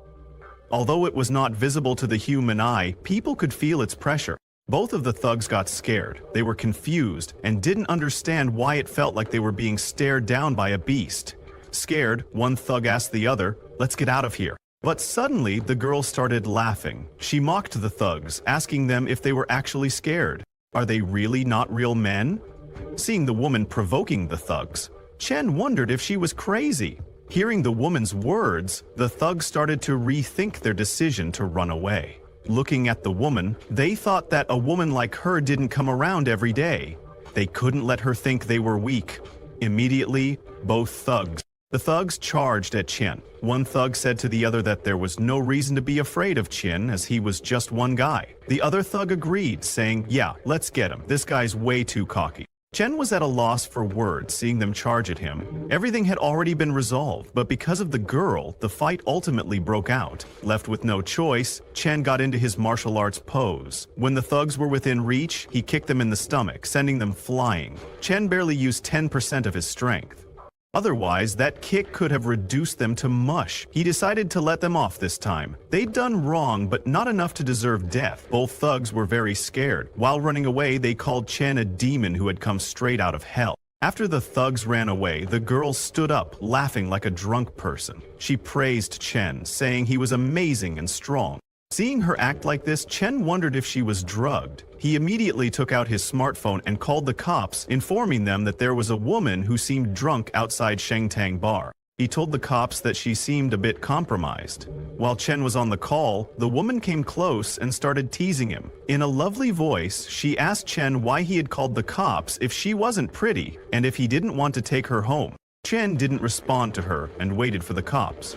Although it was not visible to the human eye, people could feel its pressure. Both of the thugs got scared. They were confused and didn't understand why it felt like they were being stared down by a beast. Scared, one thug asked the other, "Let's get out of here." But suddenly, the girl started laughing. She mocked the thugs, asking them if they were actually scared. Are they really not real men? Seeing the woman provoking the thugs, Chen wondered if she was crazy. Hearing the woman's words, the thugs started to rethink their decision to run away. Looking at the woman, they thought that a woman like her didn't come around every day. They couldn't let her think they were weak. Immediately, the thugs charged at Chen. One thug said to the other that there was no reason to be afraid of Chen as he was just one guy. The other thug agreed, saying, "Yeah, let's get him. This guy's way too cocky." Chen was at a loss for words seeing them charge at him. Everything had already been resolved, but because of the girl, the fight ultimately broke out. Left with no choice, Chen got into his martial arts pose. When the thugs were within reach, he kicked them in the stomach, sending them flying. Chen barely used 10% of his strength. Otherwise, that kick could have reduced them to mush. He decided to let them off this time. They'd done wrong, but not enough to deserve death. Both thugs were very scared. While running away, they called Chen a demon who had come straight out of hell. After the thugs ran away, the girl stood up, laughing like a drunk person. She praised Chen, saying he was amazing and strong. Seeing her act like this, Chen wondered if she was drugged. He immediately took out his smartphone and called the cops, informing them that there was a woman who seemed drunk outside Shengtang Bar. He told the cops that she seemed a bit compromised. While Chen was on the call, the woman came close and started teasing him. In a lovely voice, she asked Chen why he had called the cops if she wasn't pretty and if he didn't want to take her home. Chen didn't respond to her and waited for the cops.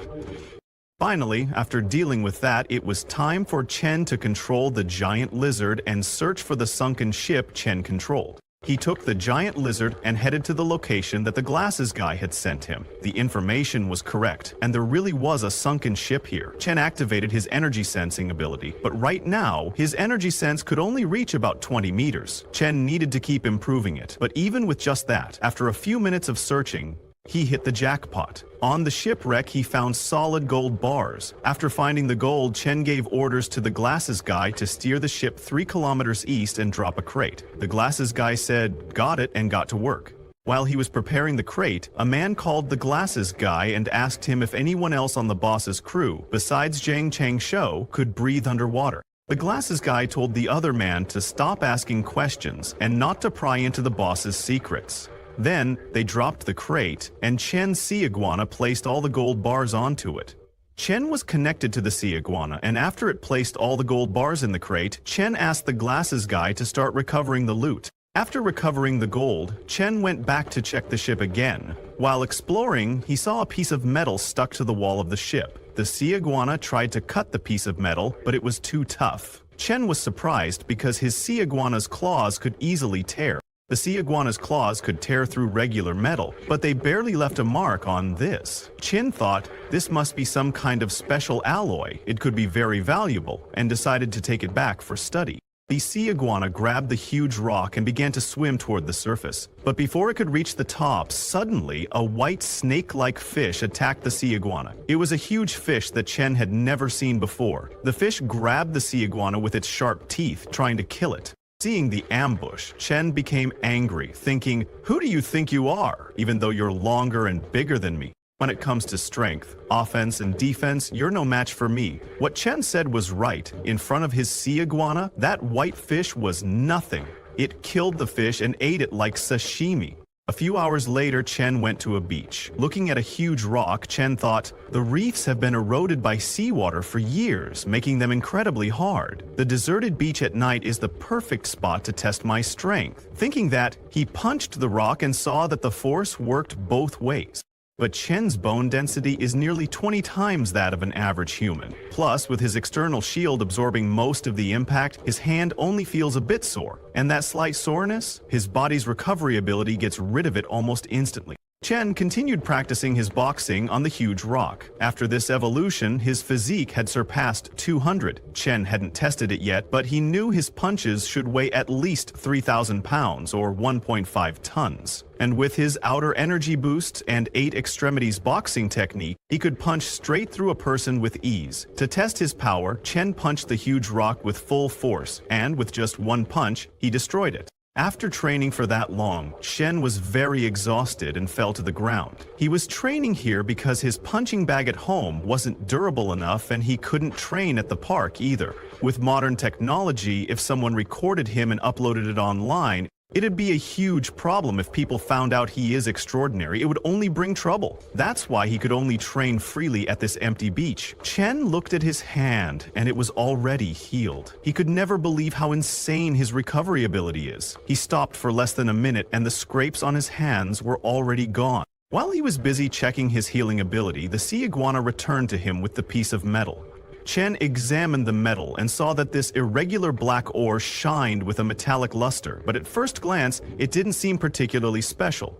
Finally, after dealing with that, it was time for Chen to control the giant lizard and search for the sunken ship Chen controlled. He took the giant lizard and headed to the location that the glasses guy had sent him. The information was correct, and there really was a sunken ship here. Chen activated his energy sensing ability, but right now, his energy sense could only reach about 20 meters. Chen needed to keep improving it, but even with just that, after a few minutes of searching, he hit the jackpot. On the shipwreck, he found solid gold bars. After finding the gold, Chen gave orders to the glasses guy to steer the ship 3 kilometers east and drop a crate. The glasses guy said, "Got it," and got to work. While he was preparing the crate, a man called the glasses guy and asked him if anyone else on the boss's crew, besides Zhang Changshou, could breathe underwater. The glasses guy told the other man to stop asking questions and not to pry into the boss's secrets. Then, they dropped the crate, and Chen's sea iguana placed all the gold bars onto it. Chen was connected to the sea iguana, and after it placed all the gold bars in the crate, Chen asked the glasses guy to start recovering the loot. After recovering the gold, Chen went back to check the ship again. While exploring, he saw a piece of metal stuck to the wall of the ship. The sea iguana tried to cut the piece of metal, but it was too tough. Chen was surprised because his sea iguana's claws could easily tear. The sea iguana's claws could tear through regular metal, but they barely left a mark on this. Chen thought this must be some kind of special alloy. It could be very valuable, and decided to take it back for study. The sea iguana grabbed the huge rock and began to swim toward the surface. But before it could reach the top, suddenly a white snake-like fish attacked the sea iguana. It was a huge fish that Chen had never seen before. The fish grabbed the sea iguana with its sharp teeth, trying to kill it. Seeing the ambush, Chen became angry, thinking, "Who do you think you are, even though you're longer and bigger than me? When it comes to strength, offense, and defense, you're no match for me." What Chen said was right. In front of his sea iguana, that white fish was nothing. It killed the fish and ate it like sashimi. A few hours later, Chen went to a beach. Looking at a huge rock, Chen thought, the reefs have been eroded by seawater for years, making them incredibly hard. The deserted beach at night is the perfect spot to test my strength. Thinking that, he punched the rock and saw that the force worked both ways. But Chen's bone density is nearly 20 times that of an average human. Plus, with his external shield absorbing most of the impact, his hand only feels a bit sore. And that slight soreness, his body's recovery ability gets rid of it almost instantly. Chen continued practicing his boxing on the huge rock. After this evolution, his physique had surpassed 200. Chen hadn't tested it yet, but he knew his punches should weigh at least 3,000 pounds or 1.5 tons. And with his outer energy boost and 8 extremities boxing technique, he could punch straight through a person with ease. To test his power, Chen punched the huge rock with full force, and with just one punch, he destroyed it. After training for that long, Chen was very exhausted and fell to the ground. He was training here because his punching bag at home wasn't durable enough and he couldn't train at the park either. With modern technology, if someone recorded him and uploaded it online, it'd be a huge problem if people found out he is extraordinary. It would only bring trouble. That's why he could only train freely at this empty beach. Chen looked at his hand, and it was already healed. He could never believe how insane his recovery ability is. He stopped for less than a minute, and the scrapes on his hands were already gone. While he was busy checking his healing ability, the sea iguana returned to him with the piece of metal. Chen examined the metal and saw that this irregular black ore shined with a metallic luster, but at first glance, it didn't seem particularly special.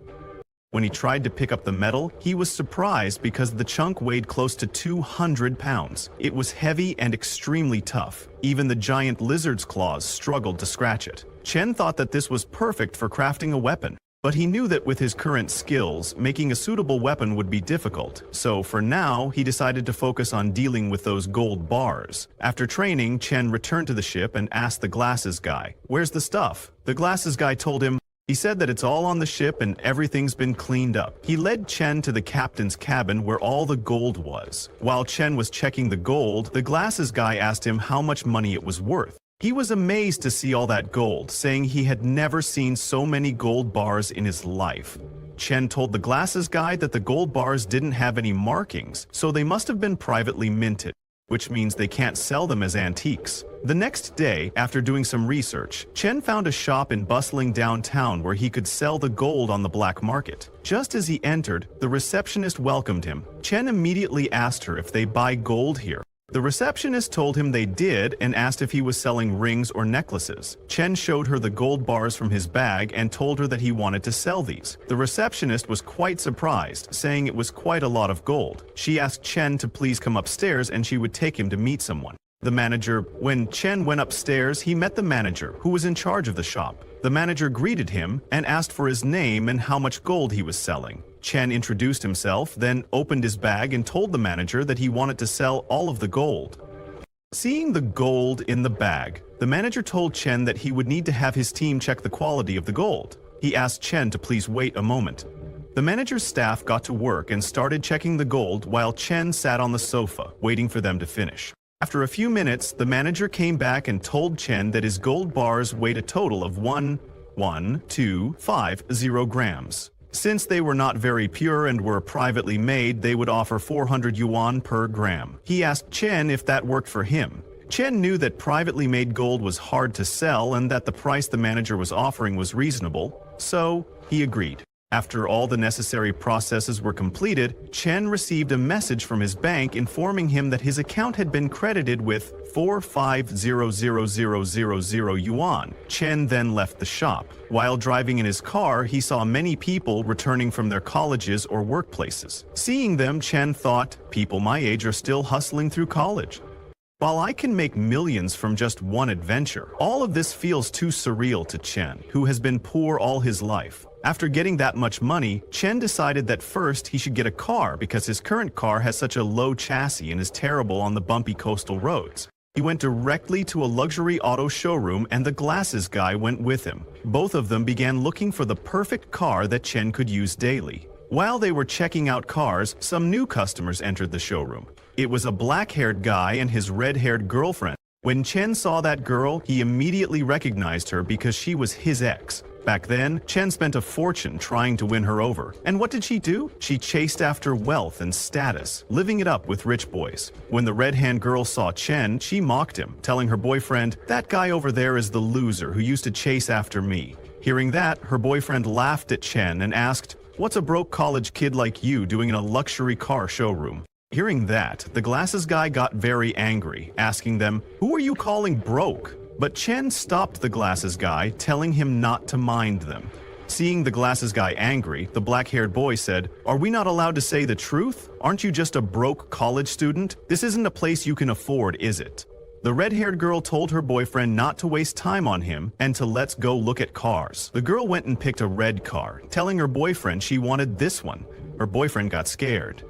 When he tried to pick up the metal, he was surprised because the chunk weighed close to 200 pounds. It was heavy and extremely tough. Even the giant lizard's claws struggled to scratch it. Chen thought that this was perfect for crafting a weapon. But he knew that with his current skills, making a suitable weapon would be difficult. So for now, he decided to focus on dealing with those gold bars. After training, Chen returned to the ship and asked the glasses guy, "Where's the stuff?" The glasses guy told him, he said that it's all on the ship and everything's been cleaned up. He led Chen to the captain's cabin where all the gold was. While Chen was checking the gold, the glasses guy asked him how much money it was worth. He was amazed to see all that gold, saying he had never seen so many gold bars in his life. Chen told the glasses guy that the gold bars didn't have any markings, so they must have been privately minted, which means they can't sell them as antiques. The next day, after doing some research, Chen found a shop in bustling downtown where he could sell the gold on the black market. Just as he entered, the receptionist welcomed him. Chen immediately asked her if they buy gold here. The receptionist told him they did and asked if he was selling rings or necklaces. Chen showed her the gold bars from his bag and told her that he wanted to sell these. The receptionist was quite surprised, saying it was quite a lot of gold. She asked Chen to please come upstairs and she would take him to meet someone. When Chen went upstairs, he met the manager, who was in charge of the shop. The manager greeted him and asked for his name and how much gold he was selling. Chen introduced himself, then opened his bag and told the manager that he wanted to sell all of the gold. Seeing the gold in the bag, the manager told Chen that he would need to have his team check the quality of the gold. He asked Chen to please wait a moment. The manager's staff got to work and started checking the gold while Chen sat on the sofa, waiting for them to finish. After a few minutes, the manager came back and told Chen that his gold bars weighed a total of 1,250 grams. Since they were not very pure and were privately made, they would offer 400 yuan per gram. He asked Chen if that worked for him. Chen knew that privately made gold was hard to sell and that the price the manager was offering was reasonable, so he agreed. After all the necessary processes were completed, Chen received a message from his bank informing him that his account had been credited with 45,000,000 yuan. Chen then left the shop. While driving in his car, he saw many people returning from their colleges or workplaces. Seeing them, Chen thought, people my age are still hustling through college. While I can make millions from just one adventure, all of this feels too surreal to Chen, who has been poor all his life. After getting that much money, Chen decided that first he should get a car because his current car has such a low chassis and is terrible on the bumpy coastal roads. He went directly to a luxury auto showroom and the glasses guy went with him. Both of them began looking for the perfect car that Chen could use daily. While they were checking out cars, some new customers entered the showroom. It was a black-haired guy and his red-haired girlfriend. When Chen saw that girl, he immediately recognized her because she was his ex. Back then, Chen spent a fortune trying to win her over. And what did she do? She chased after wealth and status, living it up with rich boys. When the red-haired girl saw Chen, she mocked him, telling her boyfriend, "That guy over there is the loser who used to chase after me." Hearing that, her boyfriend laughed at Chen and asked, "What's a broke college kid like you doing in a luxury car showroom?" Hearing that, the glasses guy got very angry, asking them, "Who are you calling broke?" But Chen stopped the glasses guy, telling him not to mind them. Seeing the glasses guy angry, the black-haired boy said, "Are we not allowed to say the truth? Aren't you just a broke college student? This isn't a place you can afford, is it?" The red-haired girl told her boyfriend not to waste time on him and to let's go look at cars. The girl went and picked a red car, telling her boyfriend she wanted this one. Her boyfriend got scared.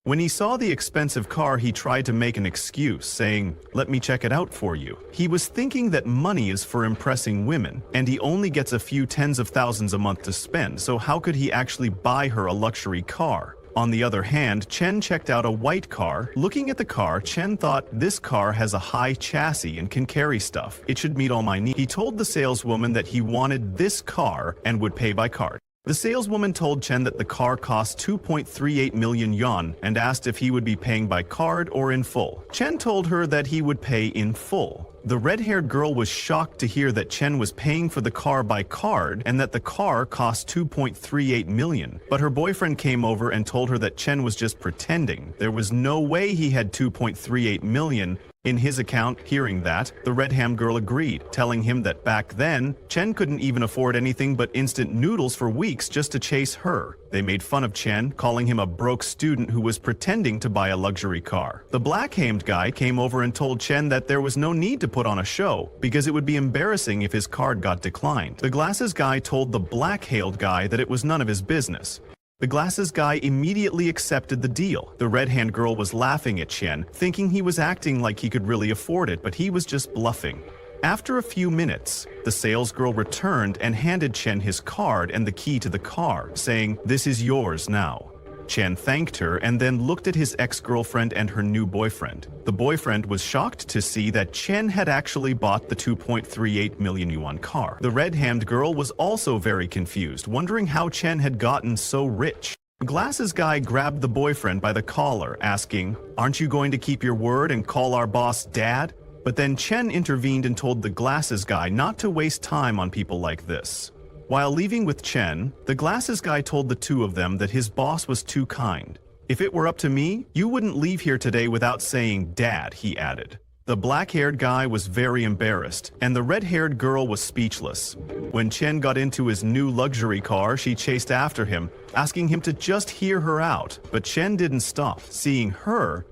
When he saw the expensive car, he tried to make an excuse, saying, "Let me check it out for you." He was thinking that money is for impressing women, and he only gets a few tens of thousands a month to spend, so how could he actually buy her a luxury car? On the other hand, Chen checked out a white car. Looking at the car, Chen thought, this car has a high chassis and can carry stuff. It should meet all my needs. He told the saleswoman that he wanted this car and would pay by card. The saleswoman told Chen that the car cost 2.38 million yuan and asked if he would be paying by card or in full. Chen told her that he would pay in full. The red-haired girl was shocked to hear that Chen was paying for the car by card and that the car cost 2.38 million. But her boyfriend came over and told her that Chen was just pretending. There was no way he had 2.38 million in his account. Hearing that, the red-haired girl agreed, telling him that back then, Chen couldn't even afford anything but instant noodles for weeks just to chase her. They made fun of Chen, calling him a broke student who was pretending to buy a luxury car. The black-haired guy came over and told Chen that there was no need to put on a show, because it would be embarrassing if his card got declined. The glasses guy told the black-haired guy that it was none of his business. The glasses guy immediately accepted the deal. The red-haired girl was laughing at Chen, thinking he was acting like he could really afford it, but he was just bluffing. After a few minutes, the salesgirl returned and handed Chen his card and the key to the car, saying, "This is yours now." Chen thanked her and then looked at his ex-girlfriend and her new boyfriend. The boyfriend was shocked to see that Chen had actually bought the 2.38 million yuan car. The red-haired girl was also very confused, wondering how Chen had gotten so rich. The glasses guy grabbed the boyfriend by the collar, asking, "Aren't you going to keep your word and call our boss Dad?" But then Chen intervened and told the glasses guy not to waste time on people like this. While leaving with Chen, the glasses guy told the two of them that his boss was too kind. "If it were up to me, you wouldn't leave here today without saying Dad," he added. The black-haired guy was very embarrassed, and the red-haired girl was speechless. When Chen got into his new luxury car, she chased after him, asking him to just hear her out. But Chen didn't stop. Seeing her,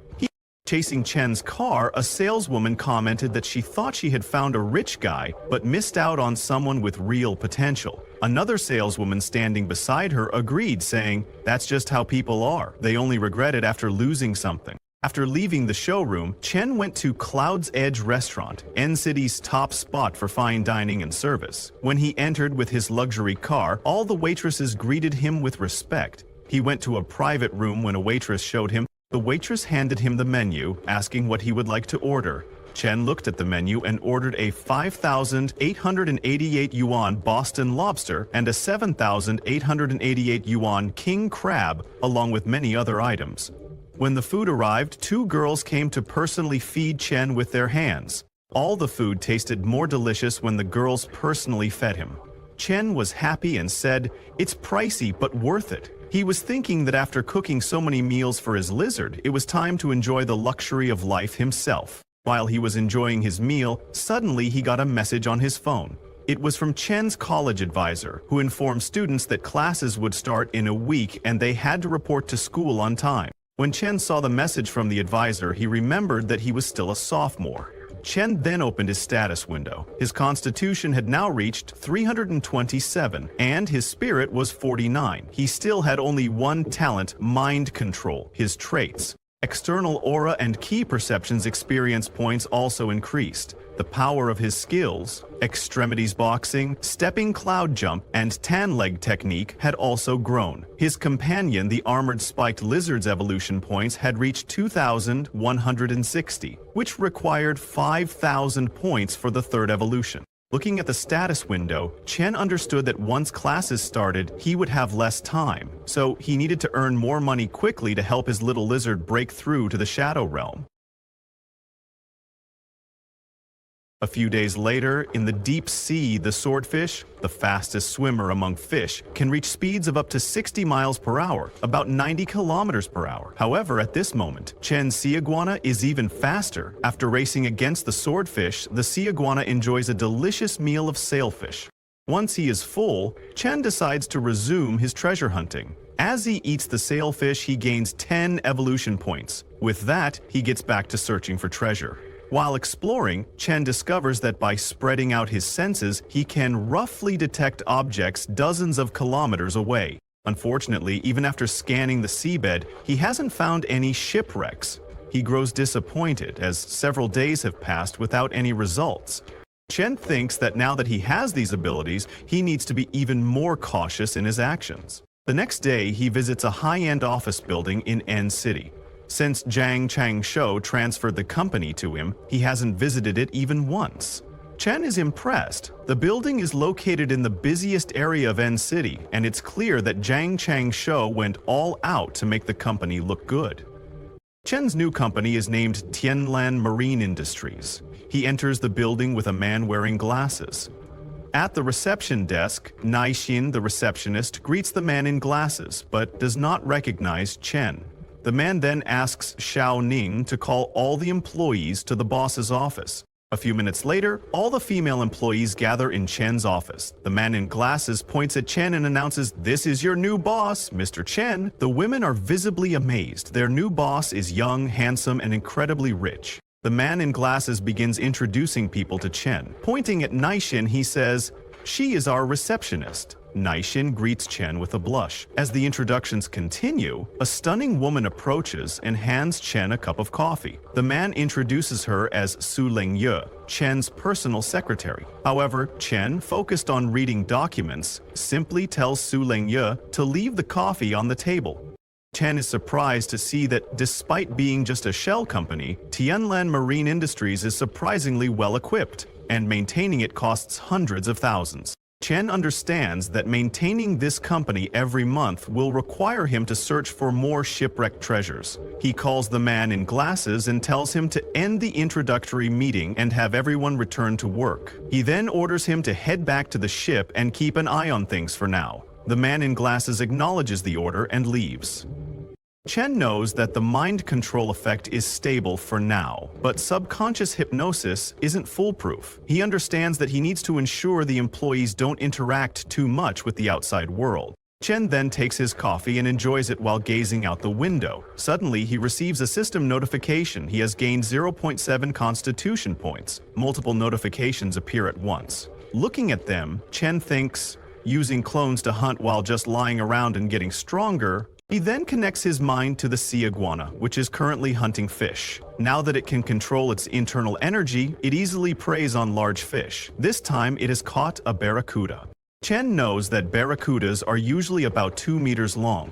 chasing Chen's car, a saleswoman commented that she thought she had found a rich guy, but missed out on someone with real potential. Another saleswoman standing beside her agreed, saying, "That's just how people are. They only regret it after losing something." After leaving the showroom, Chen went to Cloud's Edge restaurant, N-City's top spot for fine dining and service. When he entered with his luxury car, all the waitresses greeted him with respect. He went to a private room when a waitress showed him. The waitress handed him the menu, asking what he would like to order. Chen looked at the menu and ordered a 5,888 yuan Boston lobster and a 7,888 yuan king crab, along with many other items. When the food arrived, two girls came to personally feed Chen with their hands. All the food tasted more delicious when the girls personally fed him. Chen was happy and said, "It's pricey but worth it." He was thinking that after cooking so many meals for his lizard, it was time to enjoy the luxury of life himself. While he was enjoying his meal, suddenly he got a message on his phone. It was from Chen's college advisor, who informed students that classes would start in a week and they had to report to school on time. When Chen saw the message from the advisor, he remembered that he was still a sophomore. Chen then opened his status window. His constitution had now reached 327, and his spirit was 49. He still had only one talent, mind control, his traits. External aura and key perceptions experience points also increased. The power of his skills, extremities boxing, stepping cloud jump, and tan leg technique had also grown. His companion, the armored spiked lizard's evolution points had reached 2,160, which required 5,000 points for the third evolution. Looking at the status window, Chen understood that once classes started, he would have less time, so he needed to earn more money quickly to help his little lizard break through to the Shadow Realm. A few days later, in the deep sea, the swordfish, the fastest swimmer among fish, can reach speeds of up to 60 miles per hour, about 90 kilometers per hour. However, at this moment, Chen's sea iguana is even faster. After racing against the swordfish, the sea iguana enjoys a delicious meal of sailfish. Once he is full, Chen decides to resume his treasure hunting. As he eats the sailfish, he gains 10 evolution points. With that, he gets back to searching for treasure. While exploring, Chen discovers that by spreading out his senses, he can roughly detect objects dozens of kilometers away. Unfortunately, even after scanning the seabed, he hasn't found any shipwrecks. He grows disappointed as several days have passed without any results. Chen thinks that now that he has these abilities, he needs to be even more cautious in his actions. The next day, he visits a high-end office building in N-City. Since Zhang Changshou transferred the company to him, he hasn't visited it even once. Chen is impressed. The building is located in the busiest area of N-City, and it's clear that Zhang Changshou went all out to make the company look good. Chen's new company is named Tianlan Marine Industries. He enters the building with a man wearing glasses. At the reception desk, Nai Xin, the receptionist, greets the man in glasses, but does not recognize Chen. The man then asks Xiao Ning to call all the employees to the boss's office. A few minutes later, all the female employees gather in Chen's office. The man in glasses points at Chen and announces, "This is your new boss, Mr. Chen." The women are visibly amazed. Their new boss is young, handsome, and incredibly rich. The man in glasses begins introducing people to Chen. Pointing at Naixin, he says, "She is our receptionist." Naixin greets Chen with a blush. As the introductions continue, a stunning woman approaches and hands Chen a cup of coffee. The man introduces her as Su Lingye, Chen's personal secretary. However, Chen, focused on reading documents, simply tells Su Lingye to leave the coffee on the table. Chen is surprised to see that despite being just a shell company, Tianlan Marine Industries is surprisingly well equipped, and maintaining it costs hundreds of thousands. Chen understands that maintaining this company every month will require him to search for more shipwrecked treasures. He calls the man in glasses and tells him to end the introductory meeting and have everyone return to work. He then orders him to head back to the ship and keep an eye on things for now. The man in glasses acknowledges the order and leaves. Chen knows that the mind control effect is stable for now, but subconscious hypnosis isn't foolproof. He understands that he needs to ensure the employees don't interact too much with the outside world. Chen then takes his coffee and enjoys it while gazing out the window. Suddenly, he receives a system notification. He has gained 0.7 constitution points. Multiple notifications appear at once. Looking at them, Chen thinks, using clones to hunt while just lying around and getting stronger. He then connects his mind to the sea iguana, which is currently hunting fish. Now that it can control its internal energy, it easily preys on large fish. This time, it has caught a barracuda. Chen knows that barracudas are usually about 2 meters long.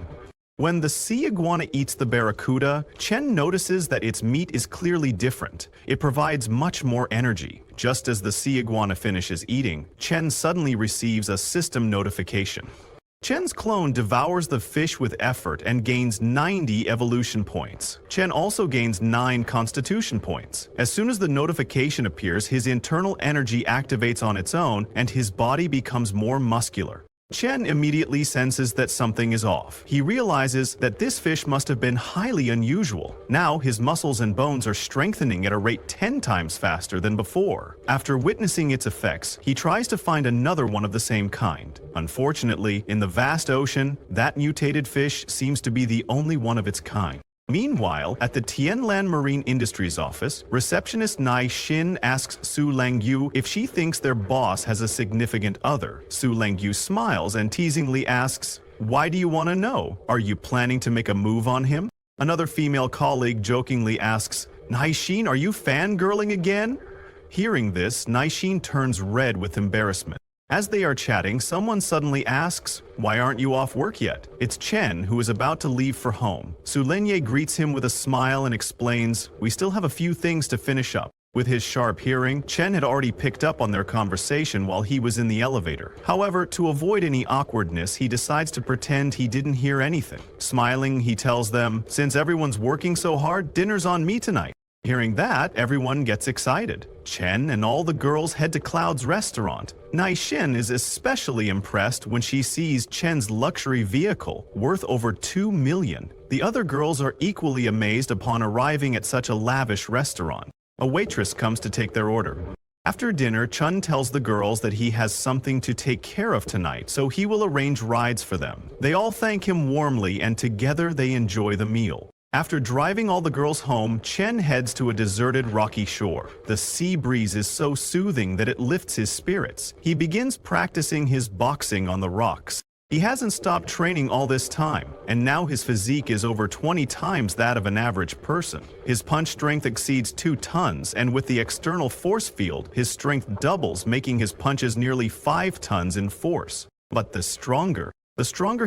When the sea iguana eats the barracuda, Chen notices that its meat is clearly different. It provides much more energy. Just as the sea iguana finishes eating, Chen suddenly receives a system notification. Chen's clone devours the fish with effort and gains 90 evolution points. Chen also gains 9 constitution points. As soon as the notification appears, his internal energy activates on its own and his body becomes more muscular. Chen immediately senses that something is off. He realizes that this fish must have been highly unusual. Now his muscles and bones are strengthening at a rate 10 times faster than before. After witnessing its effects, he tries to find another one of the same kind. Unfortunately, in the vast ocean, that mutated fish seems to be the only one of its kind. Meanwhile, at the Tianlan Marine Industries office, receptionist Nai Xin asks Su Lingye if she thinks their boss has a significant other. Su Lingye smiles and teasingly asks, "Why do you want to know? Are you planning to make a move on him?" Another female colleague jokingly asks, "Nai Xin, are you fangirling again?" Hearing this, Nai Xin turns red with embarrassment. As they are chatting, someone suddenly asks, "Why aren't you off work yet?" It's Chen, who is about to leave for home. Su Lingye greets him with a smile and explains, "We still have a few things to finish up." With his sharp hearing, Chen had already picked up on their conversation while he was in the elevator. However, to avoid any awkwardness, he decides to pretend he didn't hear anything. Smiling, he tells them, "Since everyone's working so hard, dinner's on me tonight." Hearing that, everyone gets excited. Chen and all the girls head to Cloud's restaurant. Nai Xin is especially impressed when she sees Chen's luxury vehicle, worth over 2 million. The other girls are equally amazed upon arriving at such a lavish restaurant. A waitress comes to take their order. After dinner, Chen tells the girls that he has something to take care of tonight, so he will arrange rides for them. They all thank him warmly, and together they enjoy the meal. After driving all the girls home, Chen heads to a deserted rocky shore. The sea breeze is so soothing that it lifts his spirits. He begins practicing his boxing on the rocks. He hasn't stopped training all this time, and now his physique is over 20 times that of an average person. His punch strength exceeds 2 tons, and with the external force field, his strength doubles, making his punches nearly 5 tons in force. But the stronger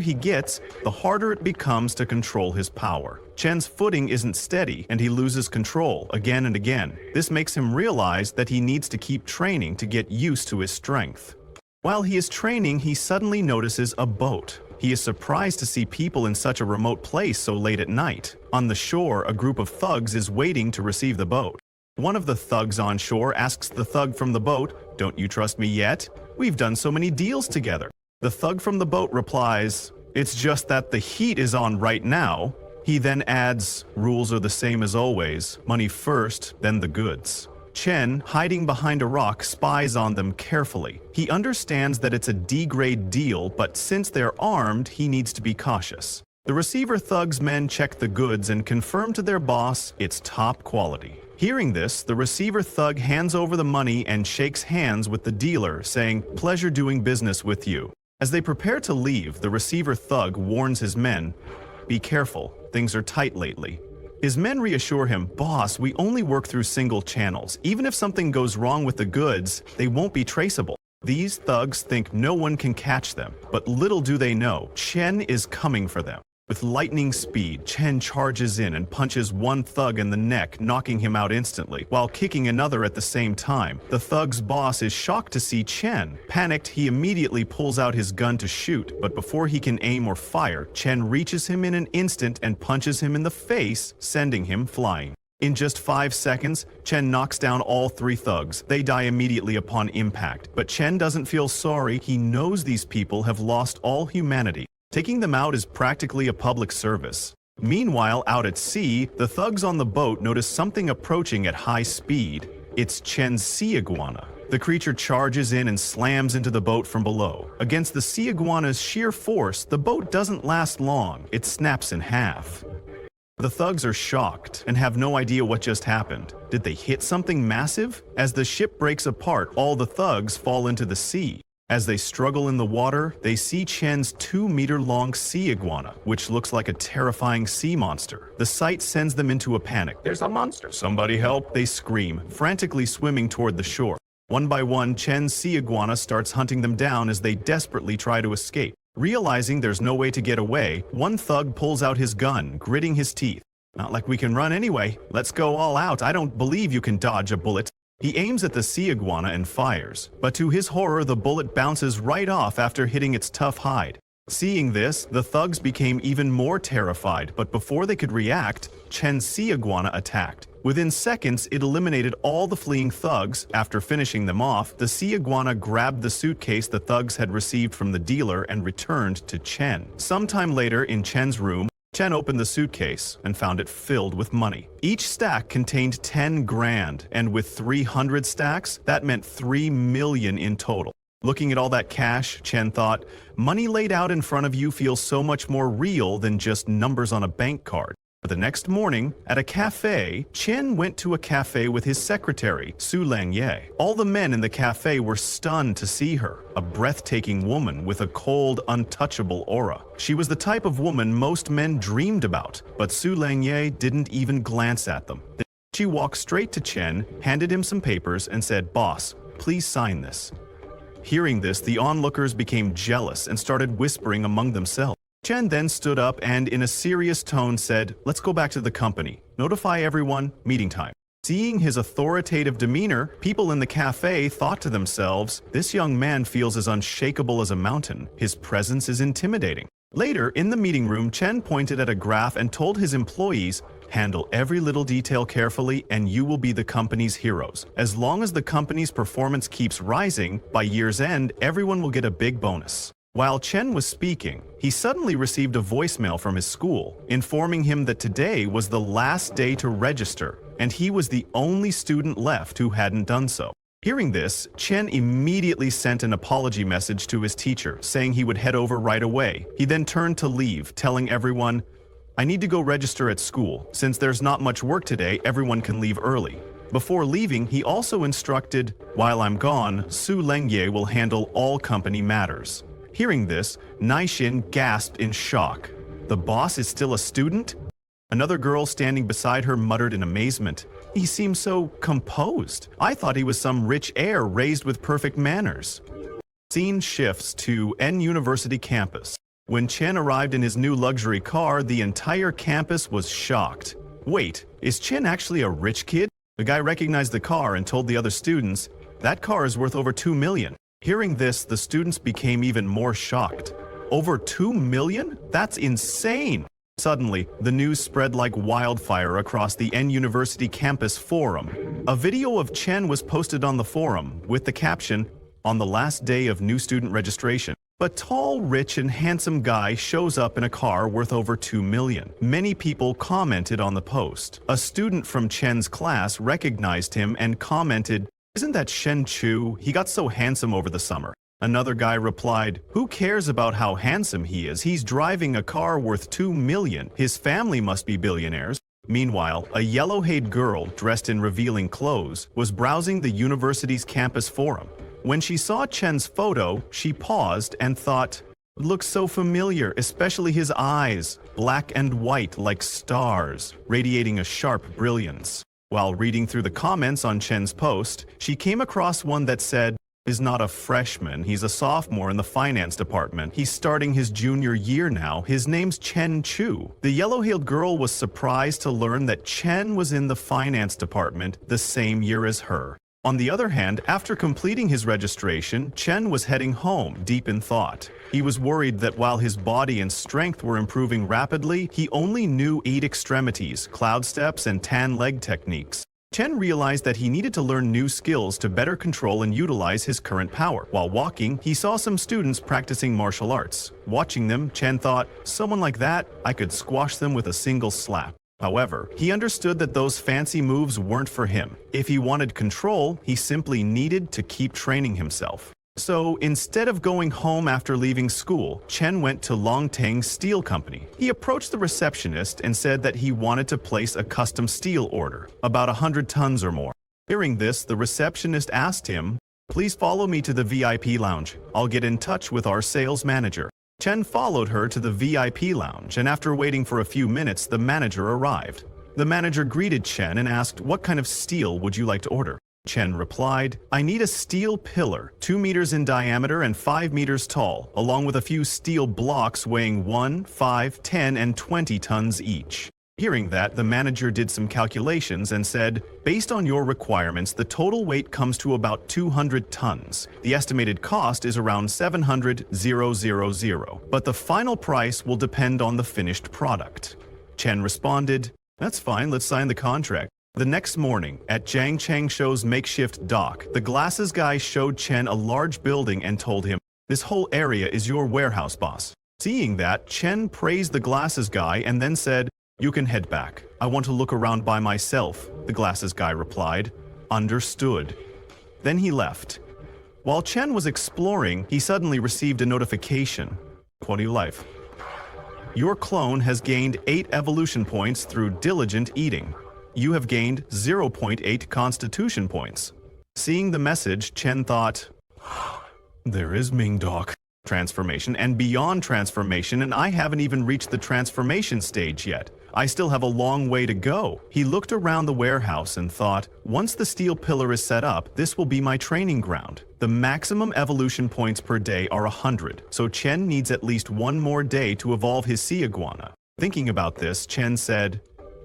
he gets, the harder it becomes to control his power. Chen's footing isn't steady, and he loses control again and again. This makes him realize that he needs to keep training to get used to his strength. While he is training, he suddenly notices a boat. He is surprised to see people in such a remote place so late at night. On the shore, a group of thugs is waiting to receive the boat. One of the thugs on shore asks the thug from the boat, "Don't you trust me yet? We've done so many deals together." The thug from the boat replies, "It's just that the heat is on right now." He then adds, "Rules are the same as always. Money first, then the goods." Chen, hiding behind a rock, spies on them carefully. He understands that it's a D-grade deal, but since they're armed, he needs to be cautious. The receiver thug's men check the goods and confirm to their boss it's top quality. Hearing this, the receiver thug hands over the money and shakes hands with the dealer, saying, "Pleasure doing business with you." As they prepare to leave, the receiver thug warns his men, "Be careful, things are tight lately." His men reassure him, "Boss, we only work through single channels. Even if something goes wrong with the goods, they won't be traceable." These thugs think no one can catch them, but little do they know, Chen is coming for them. With lightning speed, Chen charges in and punches one thug in the neck, knocking him out instantly, while kicking another at the same time. The thug's boss is shocked to see Chen. Panicked, he immediately pulls out his gun to shoot, but before he can aim or fire, Chen reaches him in an instant and punches him in the face, sending him flying. In just 5 seconds, Chen knocks down all 3 thugs. They die immediately upon impact, but Chen doesn't feel sorry. He knows these people have lost all humanity. Taking them out is practically a public service. Meanwhile, out at sea, the thugs on the boat notice something approaching at high speed. It's Chen's sea iguana. The creature charges in and slams into the boat from below. Against the sea iguana's sheer force, the boat doesn't last long. It snaps in half. The thugs are shocked and have no idea what just happened. Did they hit something massive? As the ship breaks apart, all the thugs fall into the sea. As they struggle in the water, they see Chen's 2-meter-long sea iguana, which looks like a terrifying sea monster. The sight sends them into a panic. "There's a monster! Somebody help!" They scream, frantically swimming toward the shore. One by one, Chen's sea iguana starts hunting them down as they desperately try to escape. Realizing there's no way to get away, one thug pulls out his gun, gritting his teeth. "Not like we can run anyway. Let's go all out. I don't believe you can dodge a bullet." He aims at the sea iguana and fires, but to his horror, the bullet bounces right off after hitting its tough hide. Seeing this, the thugs became even more terrified, but before they could react, Chen's sea iguana attacked. Within seconds, it eliminated all the fleeing thugs. After finishing them off, the sea iguana grabbed the suitcase the thugs had received from the dealer and returned to Chen. Sometime later, in Chen's room, Chen opened the suitcase and found it filled with money. Each stack contained 10 grand, and with 300 stacks, that meant 3 million in total. Looking at all that cash, Chen thought, money laid out in front of you feels so much more real than just numbers on a bank card. But the next morning, at a cafe, Chen went to a cafe with his secretary, Su Langye. All the men in the cafe were stunned to see her, a breathtaking woman with a cold, untouchable aura. She was the type of woman most men dreamed about, but Su Langye didn't even glance at them. Then she walked straight to Chen, handed him some papers, and said, "Boss, please sign this." Hearing this, the onlookers became jealous and started whispering among themselves. Chen then stood up and, in a serious tone, said, "Let's go back to the company. Notify everyone, meeting time." Seeing his authoritative demeanor, people in the cafe thought to themselves, "This young man feels as unshakable as a mountain. His presence is intimidating." Later, in the meeting room, Chen pointed at a graph and told his employees, "Handle every little detail carefully and you will be the company's heroes. As long as the company's performance keeps rising, by year's end, everyone will get a big bonus." While Chen was speaking, he suddenly received a voicemail from his school, informing him that today was the last day to register, and he was the only student left who hadn't done so. Hearing this, Chen immediately sent an apology message to his teacher, saying he would head over right away. He then turned to leave, telling everyone, "I need to go register at school. Since there's not much work today, everyone can leave early." Before leaving, he also instructed, "While I'm gone, Su Lengye will handle all company matters." Hearing this, Naixin gasped in shock. The boss is still a student? Another girl standing beside her muttered in amazement, "He seems so composed. I thought he was some rich heir raised with perfect manners." Scene shifts to N University campus. When Chen arrived in his new luxury car, the entire campus was shocked. Wait, is Chen actually a rich kid? The guy recognized the car and told the other students, "That car is worth over 2 million. Hearing this, the students became even more shocked. Over 2 million? That's insane! Suddenly, the news spread like wildfire across the N University campus forum. A video of Chen was posted on the forum with the caption, "On the last day of new student registration, a tall, rich, and handsome guy shows up in a car worth over 2 million. Many people commented on the post. A student from Chen's class recognized him and commented, "Isn't that Shen Chu? He got so handsome over the summer." Another guy replied, "Who cares about how handsome he is? He's driving a car worth 2 million. His family must be billionaires." Meanwhile, a yellow-haired girl dressed in revealing clothes was browsing the university's campus forum. When she saw Chen's photo, she paused and thought, "Looks so familiar, especially his eyes, black and white like stars, radiating a sharp brilliance." While reading through the comments on Chen's post, she came across one that said, "Is not a freshman, he's a sophomore in the finance department. He's starting his junior year now. His name's Chen Chu." The yellow-haired girl was surprised to learn that Chen was in the finance department the same year as her. On the other hand, after completing his registration, Chen was heading home, deep in thought. He was worried that while his body and strength were improving rapidly, he only knew 8 extremities, cloud steps, and tan leg techniques. Chen realized that he needed to learn new skills to better control and utilize his current power. While walking, he saw some students practicing martial arts. Watching them, Chen thought, "Someone like that, I could squash them with a single slap." However, he understood that those fancy moves weren't for him. If he wanted control, he simply needed to keep training himself. So instead of going home after leaving school, Chen went to Longtang Steel Company. He approached the receptionist and said that he wanted to place a custom steel order, about 100 tons or more. Hearing this, the receptionist asked him, "Please follow me to the VIP lounge. I'll get in touch with our sales manager." Chen followed her to the VIP lounge, and after waiting for a few minutes, the manager arrived. The manager greeted Chen and asked, "What kind of steel would you like to order?" Chen replied, "I need a steel pillar, 2 meters in diameter and 5 meters tall, along with a few steel blocks weighing 1, 5, 10, and 20 tons each." Hearing that, the manager did some calculations and said, "Based on your requirements, the total weight comes to about 200 tons. The estimated cost is around 700,000, but the final price will depend on the finished product." Chen responded, "That's fine, let's sign the contract." The next morning, at Jiang Changshuo's makeshift dock, the glasses guy showed Chen a large building and told him, "This whole area is your warehouse, boss." Seeing that, Chen praised the glasses guy and then said, "You can head back. I want to look around by myself," the glasses guy replied. "Understood." Then he left. While Chen was exploring, he suddenly received a notification. Quality of life. Your clone has gained 8 evolution points through diligent eating. You have gained 0.8 constitution points. Seeing the message, Chen thought, "There is Mingdok transformation and beyond transformation, and I haven't even reached the transformation stage yet. I still have a long way to go." He looked around the warehouse and thought, "Once the steel pillar is set up, this will be my training ground." The maximum evolution points per day are 100, so Chen needs at least 1 more day to evolve his sea iguana. Thinking about this, Chen said,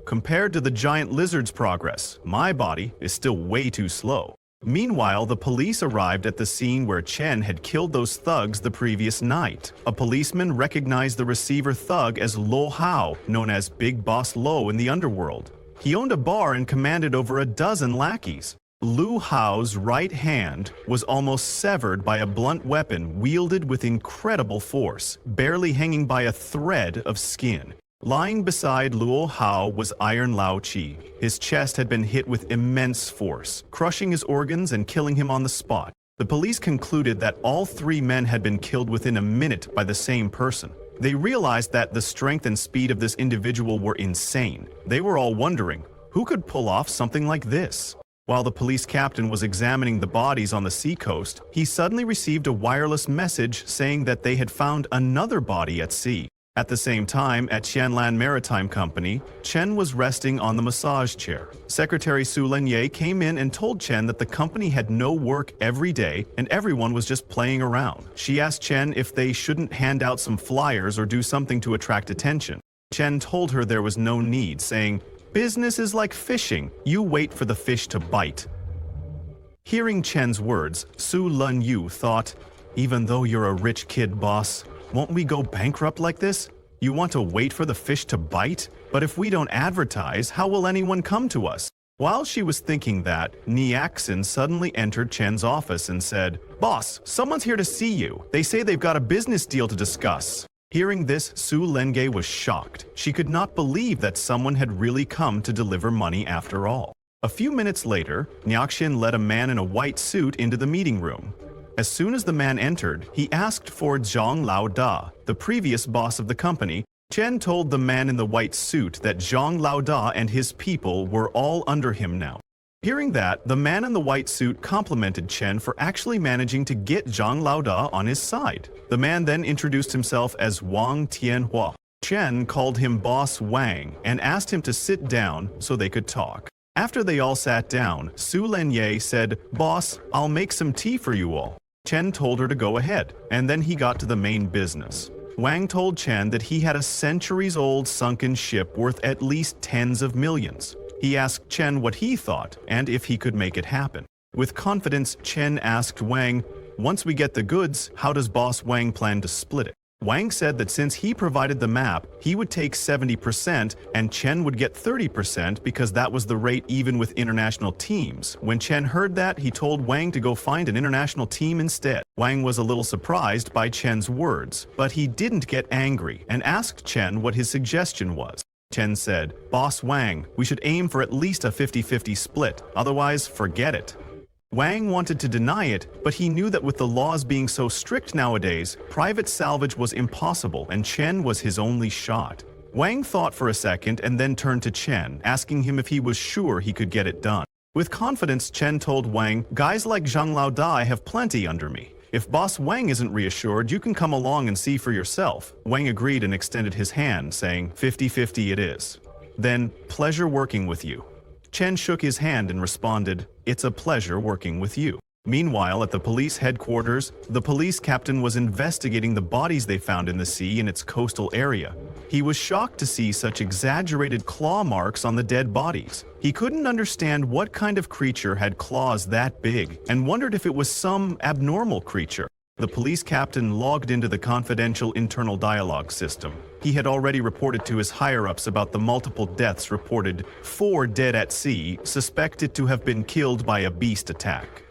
"Compared to the giant lizard's progress, my body is still way too slow." Meanwhile, the police arrived at the scene where Chen had killed those thugs the previous night. A policeman recognized the receiver thug as Lo Hao, known as Big Boss Lo in the underworld. He owned a bar and commanded over a dozen lackeys. Lu Hao's right hand was almost severed by a blunt weapon wielded with incredible force, barely hanging by a thread of skin. Lying beside Luo Hao was Iron Lao Chi. His chest had been hit with immense force, crushing his organs and killing him on the spot. The police concluded that all 3 men had been killed within a minute by the same person. They realized that the strength and speed of this individual were insane. They were all wondering, who could pull off something like this? While the police captain was examining the bodies on the seacoast, he suddenly received a wireless message saying that they had found another body at sea. At the same time, at Qianlan Maritime Company, Chen was resting on the massage chair. Secretary Su Lenye came in and told Chen that the company had no work every day and everyone was just playing around. She asked Chen if they shouldn't hand out some flyers or do something to attract attention. Chen told her there was no need, saying, "Business is like fishing. You wait for the fish to bite." Hearing Chen's words, Su Lunyu thought, "Even though you're a rich kid, boss, Won't we go bankrupt like this? You want to wait for the fish to bite? But if we don't advertise, how will anyone come to us? While she was thinking that, Nyaxin suddenly entered Chen's office and said, "Boss, someone's here to see you. They say they've got a business deal to discuss." Hearing this, Su Lenge was shocked. She could not believe that someone had really come to deliver money after all. A few minutes later, Nyaxin led a man in a white suit into the meeting room. As soon as the man entered, he asked for Zhang Laoda, the previous boss of the company. Chen told the man in the white suit that Zhang Laoda and his people were all under him now. Hearing that, the man in the white suit complimented Chen for actually managing to get Zhang Laoda on his side. The man then introduced himself as Wang Tianhua. Chen called him Boss Wang and asked him to sit down so they could talk. After they all sat down, Su Lenye said, "Boss, I'll make some tea for you all." Chen told her to go ahead, and then he got to the main business. Wang told Chen that he had a centuries-old sunken ship worth at least tens of millions. He asked Chen what he thought and if he could make it happen. With confidence, Chen asked Wang, "Once we get the goods, how does Boss Wang plan to split it?" Wang said that since he provided the map, he would take 70% and Chen would get 30% because that was the rate even with international teams. When Chen heard that, he told Wang to go find an international team instead. Wang was a little surprised by Chen's words, but he didn't get angry and asked Chen what his suggestion was. Chen said, "Boss Wang, we should aim for at least a 50-50 split, otherwise forget it." Wang wanted to deny it, but he knew that with the laws being so strict nowadays, private salvage was impossible and Chen was his only shot. Wang thought for a second and then turned to Chen, asking him if he was sure he could get it done. With confidence, Chen told Wang, "Guys like Zhang Laodai have plenty under me. If Boss Wang isn't reassured, you can come along and see for yourself." Wang agreed and extended his hand, saying, "50-50 it is." Then, "Pleasure working with you." Chen shook his hand and responded, "It's a pleasure working with you." Meanwhile, at the police headquarters, the police captain was investigating the bodies they found in the sea in its coastal area. He was shocked to see such exaggerated claw marks on the dead bodies. He couldn't understand what kind of creature had claws that big and wondered if it was some abnormal creature. The police captain logged into the confidential internal dialogue system. He had already reported to his higher-ups about the multiple deaths reported, 4 dead at sea, suspected to have been killed by a beast attack.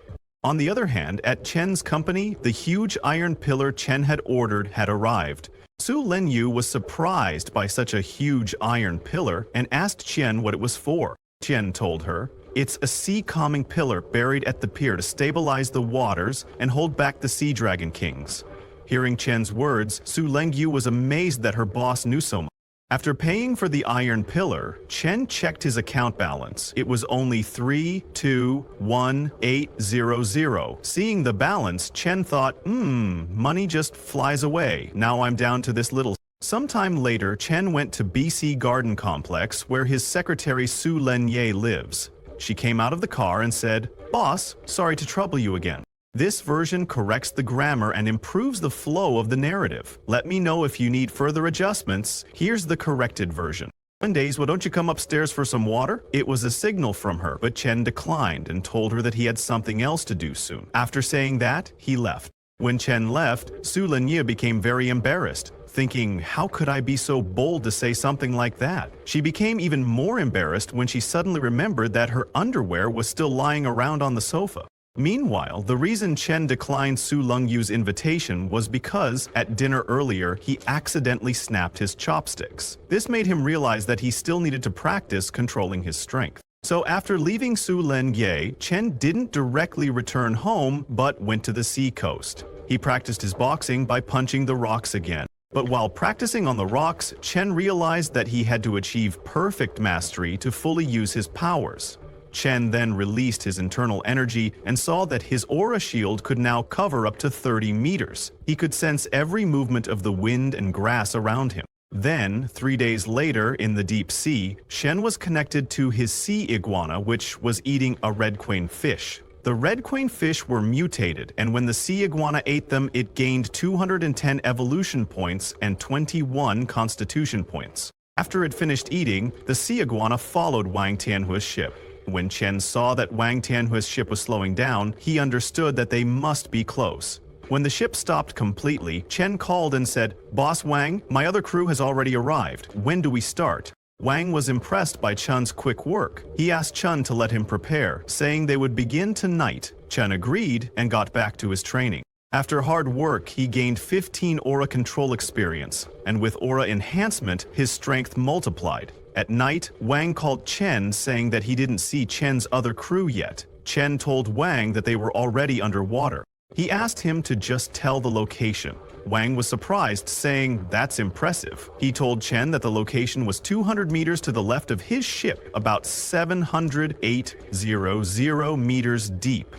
On the other hand, at Chen's company, the huge iron pillar Chen had ordered had arrived. Su Lenyu was surprised by such a huge iron pillar and asked Chen what it was for. Chen told her, "It's a sea-calming pillar buried at the pier to stabilize the waters and hold back the sea dragon kings." Hearing Chen's words, Su Lengyu was amazed that her boss knew so much. After paying for the iron pillar, Chen checked his account balance. It was only 321,800. Seeing the balance, Chen thought, money just flies away. Now I'm down to this little. Sometime later, Chen went to BC Garden Complex where his secretary Su Lenye lives. She came out of the car and said, "Boss, sorry to trouble you again. This version corrects the grammar and improves the flow of the narrative. Let me know if you need further adjustments. Here's the corrected version. Mondays, well, don't you come upstairs for some water?" It was a signal from her, but Chen declined and told her that he had something else to do soon. After saying that, he left. When Chen left, Su Lenye became very embarrassed, thinking, "How could I be so bold to say something like that?" She became even more embarrassed when she suddenly remembered that her underwear was still lying around on the sofa. Meanwhile, the reason Chen declined Su Lengyu's invitation was because, at dinner earlier, he accidentally snapped his chopsticks. This made him realize that he still needed to practice controlling his strength. So after leaving Su Lenye, Chen didn't directly return home, but went to the sea coast. He practiced his boxing by punching the rocks again. But while practicing on the rocks, Chen realized that he had to achieve perfect mastery to fully use his powers. Chen then released his internal energy and saw that his aura shield could now cover up to 30 meters. He could sense every movement of the wind and grass around him. Then, 3 days later, in the deep sea, Chen was connected to his sea iguana, which was eating a red queen fish. The red queen fish were mutated, and when the sea iguana ate them, it gained 210 evolution points and 21 constitution points. After it finished eating, the sea iguana followed Wang Tianhua's ship. When Chen saw that Wang Tianhua's ship was slowing down, he understood that they must be close. When the ship stopped completely, Chen called and said, "Boss Wang, my other crew has already arrived. When do we start?" Wang was impressed by Chen's quick work. He asked Chen to let him prepare, saying they would begin tonight. Chen agreed and got back to his training. After hard work, he gained 15 aura control experience, and with aura enhancement, his strength multiplied. At night, Wang called Chen, saying that he didn't see Chen's other crew yet. Chen told Wang that they were already underwater. He asked him to just tell the location. Wang was surprised, saying, "That's impressive." He told Chen that the location was 200 meters to the left of his ship, about 708,000 meters deep.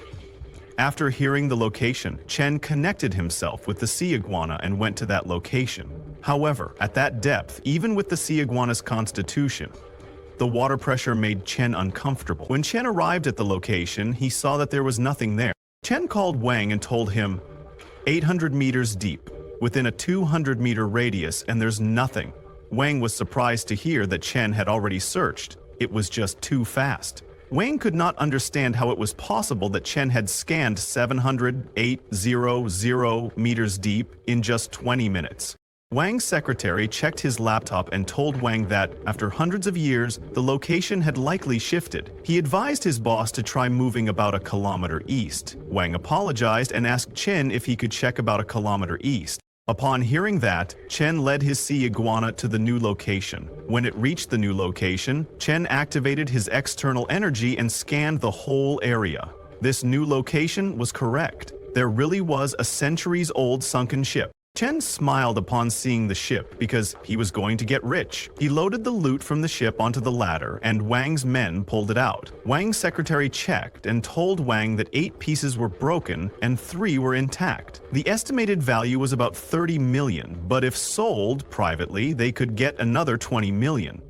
After hearing the location, Chen connected himself with the sea iguana and went to that location. However, at that depth, even with the sea iguana's constitution, the water pressure made Chen uncomfortable. When Chen arrived at the location, he saw that there was nothing there. Chen called Wang and told him, 800 meters deep, within a 200-meter radius, and there's nothing. Wang was surprised to hear that Chen had already searched. It was just too fast. Wang could not understand how it was possible that Chen had scanned 708,000 meters deep in just 20 minutes. Wang's secretary checked his laptop and told Wang that, after hundreds of years, the location had likely shifted. He advised his boss to try moving about a kilometer east. Wang apologized and asked Chen if he could check about a kilometer east. Upon hearing that, Chen led his sea iguana to the new location. When it reached the new location, Chen activated his external energy and scanned the whole area. This new location was correct. There really was a centuries-old sunken ship. Chen smiled upon seeing the ship because he was going to get rich. He loaded the loot from the ship onto the ladder, and Wang's men pulled it out. Wang's secretary checked and told Wang that 8 pieces were broken and 3 were intact. The estimated value was about 30 million, but if sold privately, they could get another 20 million.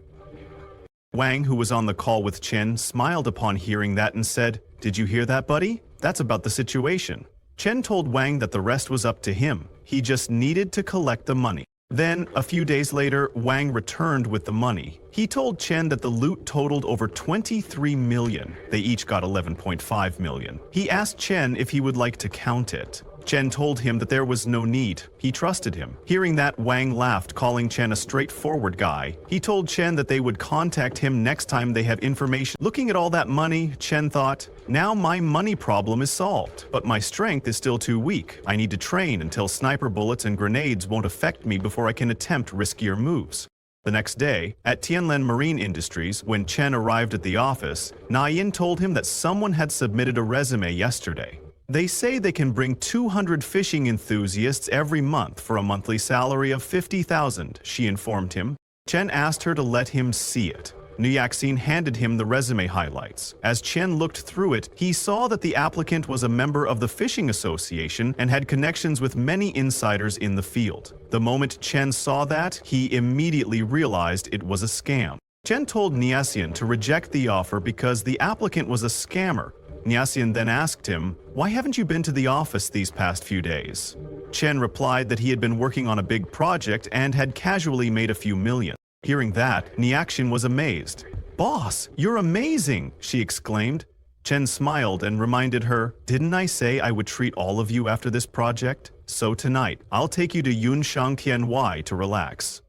Wang, who was on the call with Chen, smiled upon hearing that and said, "Did you hear that, buddy? That's about the situation." Chen told Wang that the rest was up to him. He just needed to collect the money. Then, a few days later, Wang returned with the money. He told Chen that the loot totaled over 23 million. They each got 11.5 million. He asked Chen if he would like to count it. Chen told him that there was no need. He trusted him. Hearing that, Wang laughed, calling Chen a straightforward guy. He told Chen that they would contact him next time they have information. Looking at all that money, Chen thought, "Now my money problem is solved, but my strength is still too weak. I need to train until sniper bullets and grenades won't affect me before I can attempt riskier moves." The next day, at Tianlan Marine Industries, when Chen arrived at the office, Na Yin told him that someone had submitted a resume yesterday. They say they can bring 200 fishing enthusiasts every month for a monthly salary of 50,000, she informed him. Chen asked her to let him see it. Nuyaxin handed him the resume highlights. As Chen looked through it, he saw that the applicant was a member of the Fishing Association and had connections with many insiders in the field. The moment Chen saw that, he immediately realized it was a scam. Chen told Nuyaxin to reject the offer because the applicant was a scammer. Nuyaxin then asked him, "Why haven't you been to the office these past few days?" Chen replied that he had been working on a big project and had casually made a few million. Hearing that, Nuyaxin was amazed. "Boss, you're amazing!" she exclaimed. Chen smiled and reminded her, "Didn't I say I would treat all of you after this project? So tonight, I'll take you to Yunshang Tianwai to relax."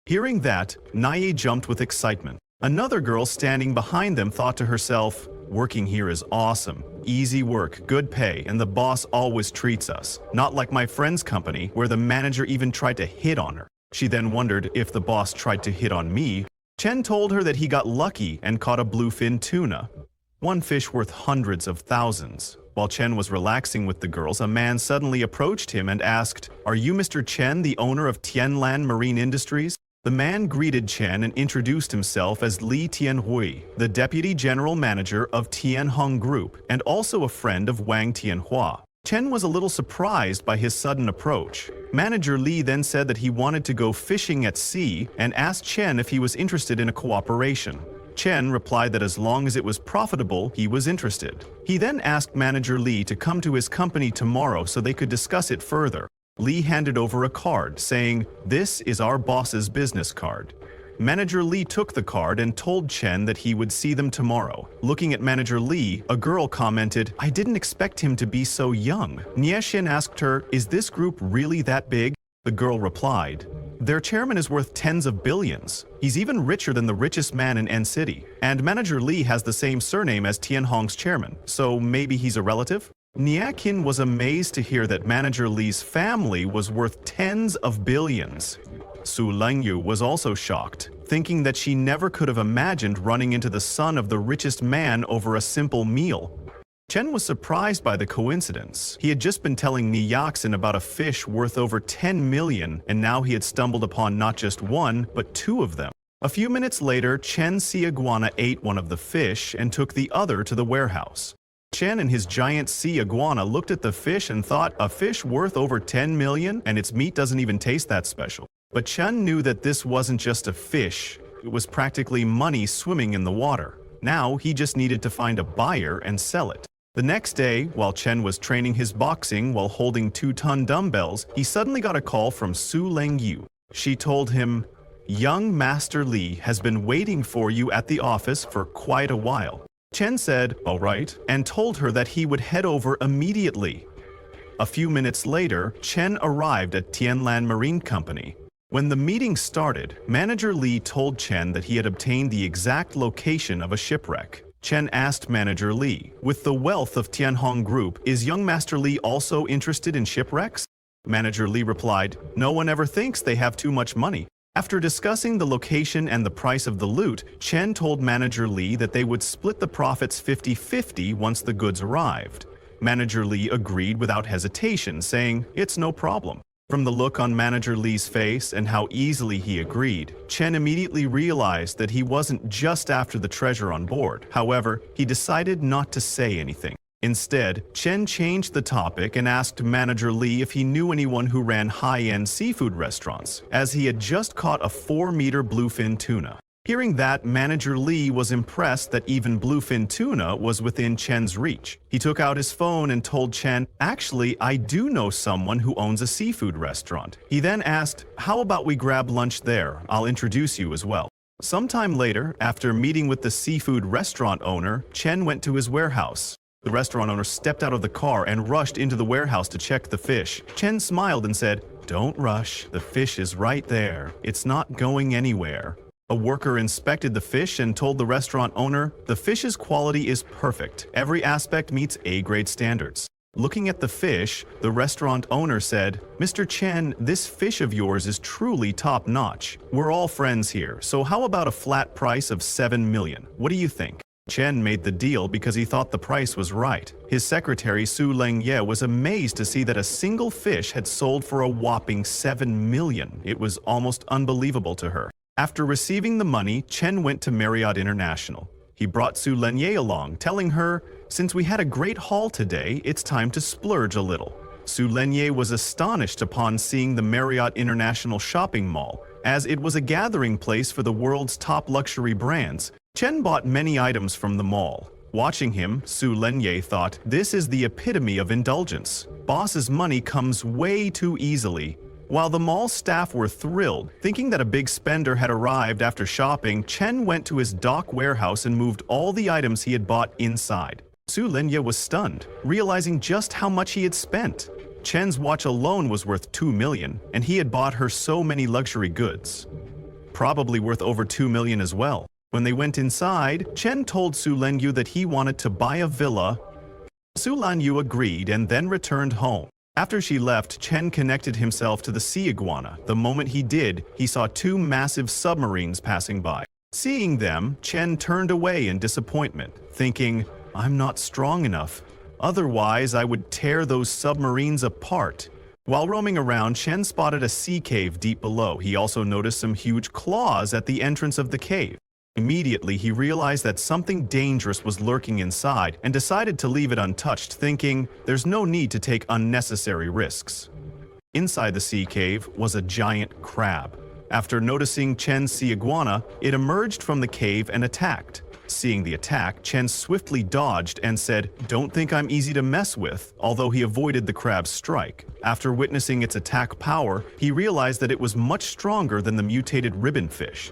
Hearing that, Naye jumped with excitement. Another girl standing behind them thought to herself, "Working here is awesome. Easy work, good pay, and the boss always treats us. Not like my friend's company, where the manager even tried to hit on her." She then wondered if the boss tried to hit on me. Chen told her that he got lucky and caught a bluefin tuna. One fish worth hundreds of thousands. While Chen was relaxing with the girls, a man suddenly approached him and asked, "Are you Mr. Chen, the owner of Tianlan Marine Industries?" The man greeted Chen and introduced himself as Li Tianhui, the deputy general manager of Tianhong Group and also a friend of Wang Tianhua. Chen was a little surprised by his sudden approach. Manager Li then said that he wanted to go fishing at sea and asked Chen if he was interested in a cooperation. Chen replied that as long as it was profitable, he was interested. He then asked Manager Li to come to his company tomorrow so they could discuss it further. Li handed over a card, saying, "This is our boss's business card." Manager Lee took the card and told Chen that he would see them tomorrow. Looking at Manager Lee, a girl commented, "I didn't expect him to be so young." Niexin asked her, "Is this group really that big?" The girl replied, "Their chairman is worth tens of billions. He's even richer than the richest man in N City. And Manager Lee has the same surname as Tianhong's chairman, so maybe he's a relative?" Niexin was amazed to hear that Manager Lee's family was worth tens of billions. Su Lengyu was also shocked, thinking that she never could have imagined running into the son of the richest man over a simple meal. Chen was surprised by the coincidence. He had just been telling Niexin about a fish worth over 10 million, and now he had stumbled upon not just one, but two of them. A few minutes later, Chen's sea iguana ate one of the fish and took the other to the warehouse. Chen and his giant sea iguana looked at the fish and thought, a fish worth over 10 million and its meat doesn't even taste that special. But Chen knew that this wasn't just a fish, it was practically money swimming in the water. Now he just needed to find a buyer and sell it. The next day, while Chen was training his boxing while holding 2-ton dumbbells, he suddenly got a call from Su Lengyu. She told him, "Young Master Lee has been waiting for you at the office for quite a while." Chen said, "All right," and told her that he would head over immediately. A few minutes later, Chen arrived at Tianlan Marine Company. When the meeting started, Manager Lee told Chen that he had obtained the exact location of a shipwreck. Chen asked Manager Lee, "With the wealth of Tianhong Group, is young Master Lee also interested in shipwrecks?" Manager Lee replied, "No one ever thinks they have too much money." After discussing the location and the price of the loot, Chen told Manager Lee that they would split the profits 50-50 once the goods arrived. Manager Lee agreed without hesitation, saying, "It's no problem." From the look on Manager Lee's face and how easily he agreed, Chen immediately realized that he wasn't just after the treasure on board. However, he decided not to say anything. Instead, Chen changed the topic and asked Manager Lee if he knew anyone who ran high-end seafood restaurants, as he had just caught a 4-meter bluefin tuna. Hearing that, Manager Lee was impressed that even bluefin tuna was within Chen's reach. He took out his phone and told Chen, "Actually, I do know someone who owns a seafood restaurant." He then asked, "How about we grab lunch there? I'll introduce you as well." Sometime later, after meeting with the seafood restaurant owner, Chen went to his warehouse. The restaurant owner stepped out of the car and rushed into the warehouse to check the fish. Chen smiled and said, "Don't rush, the fish is right there. It's not going anywhere." A worker inspected the fish and told the restaurant owner, "The fish's quality is perfect. Every aspect meets A-grade standards." Looking at the fish, the restaurant owner said, "Mr. Chen, this fish of yours is truly top-notch. We're all friends here, so how about a flat price of 7 million? What do you think?" Chen made the deal because he thought the price was right. His secretary Su Lengye was amazed to see that a single fish had sold for a whopping 7 million. It was almost unbelievable to her. After receiving the money, Chen went to Marriott International. He brought Su Lengye along, telling her, "Since we had a great haul today, it's time to splurge a little." Su Lengye was astonished upon seeing the Marriott International shopping mall, as it was a gathering place for the world's top luxury brands. Chen bought many items from the mall. Watching him, Su Lengye thought, "This is the epitome of indulgence. Boss's money comes way too easily." While the mall staff were thrilled, thinking that a big spender had arrived after shopping, Chen went to his dock warehouse and moved all the items he had bought inside. Su Lengye was stunned, realizing just how much he had spent. Chen's watch alone was worth 2 million, and he had bought her so many luxury goods. Probably worth over 2 million as well. When they went inside, Chen told Su Lengyu that he wanted to buy a villa. Su Lengyu agreed and then returned home. After she left, Chen connected himself to the sea iguana. The moment he did, he saw 2 massive submarines passing by. Seeing them, Chen turned away in disappointment, thinking, "I'm not strong enough. Otherwise, I would tear those submarines apart." While roaming around, Chen spotted a sea cave deep below. He also noticed some huge claws at the entrance of the cave. Immediately, he realized that something dangerous was lurking inside and decided to leave it untouched, thinking, "There's no need to take unnecessary risks." Inside the sea cave was a giant crab. After noticing Chen's sea iguana, it emerged from the cave and attacked. Seeing the attack, Chen swiftly dodged and said, "Don't think I'm easy to mess with," although he avoided the crab's strike. After witnessing its attack power, he realized that it was much stronger than the mutated ribbonfish.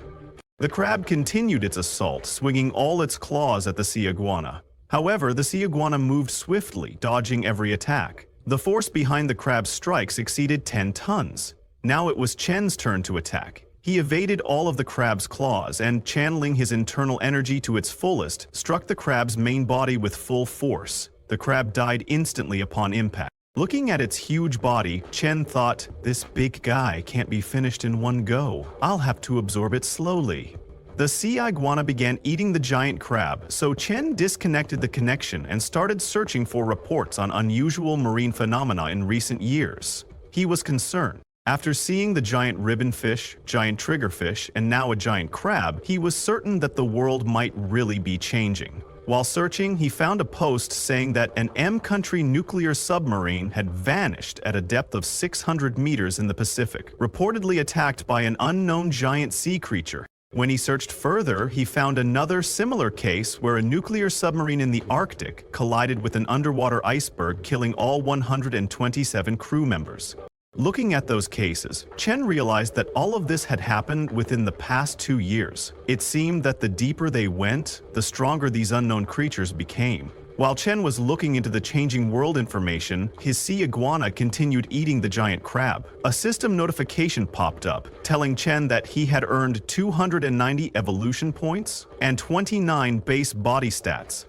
The crab continued its assault, swinging all its claws at the sea iguana. However, the sea iguana moved swiftly, dodging every attack. The force behind the crab's strikes exceeded 10 tons. Now it was Chen's turn to attack. He evaded all of the crab's claws and, channeling his internal energy to its fullest, struck the crab's main body with full force. The crab died instantly upon impact. Looking at its huge body, Chen thought, "This big guy can't be finished in one go. I'll have to absorb it slowly." The sea iguana began eating the giant crab, so Chen disconnected the connection and started searching for reports on unusual marine phenomena in recent years. He was concerned. After seeing the giant ribbonfish, giant triggerfish, and now a giant crab, he was certain that the world might really be changing. While searching, he found a post saying that an M-country nuclear submarine had vanished at a depth of 600 meters in the Pacific, reportedly attacked by an unknown giant sea creature. When he searched further, he found another similar case where a nuclear submarine in the Arctic collided with an underwater iceberg, killing all 127 crew members. Looking at those cases, Chen realized that all of this had happened within the past 2 years. It seemed that the deeper they went, the stronger these unknown creatures became. While Chen was looking into the changing world information, his sea iguana continued eating the giant crab. A system notification popped up, telling Chen that he had earned 290 evolution points and 29 base body stats.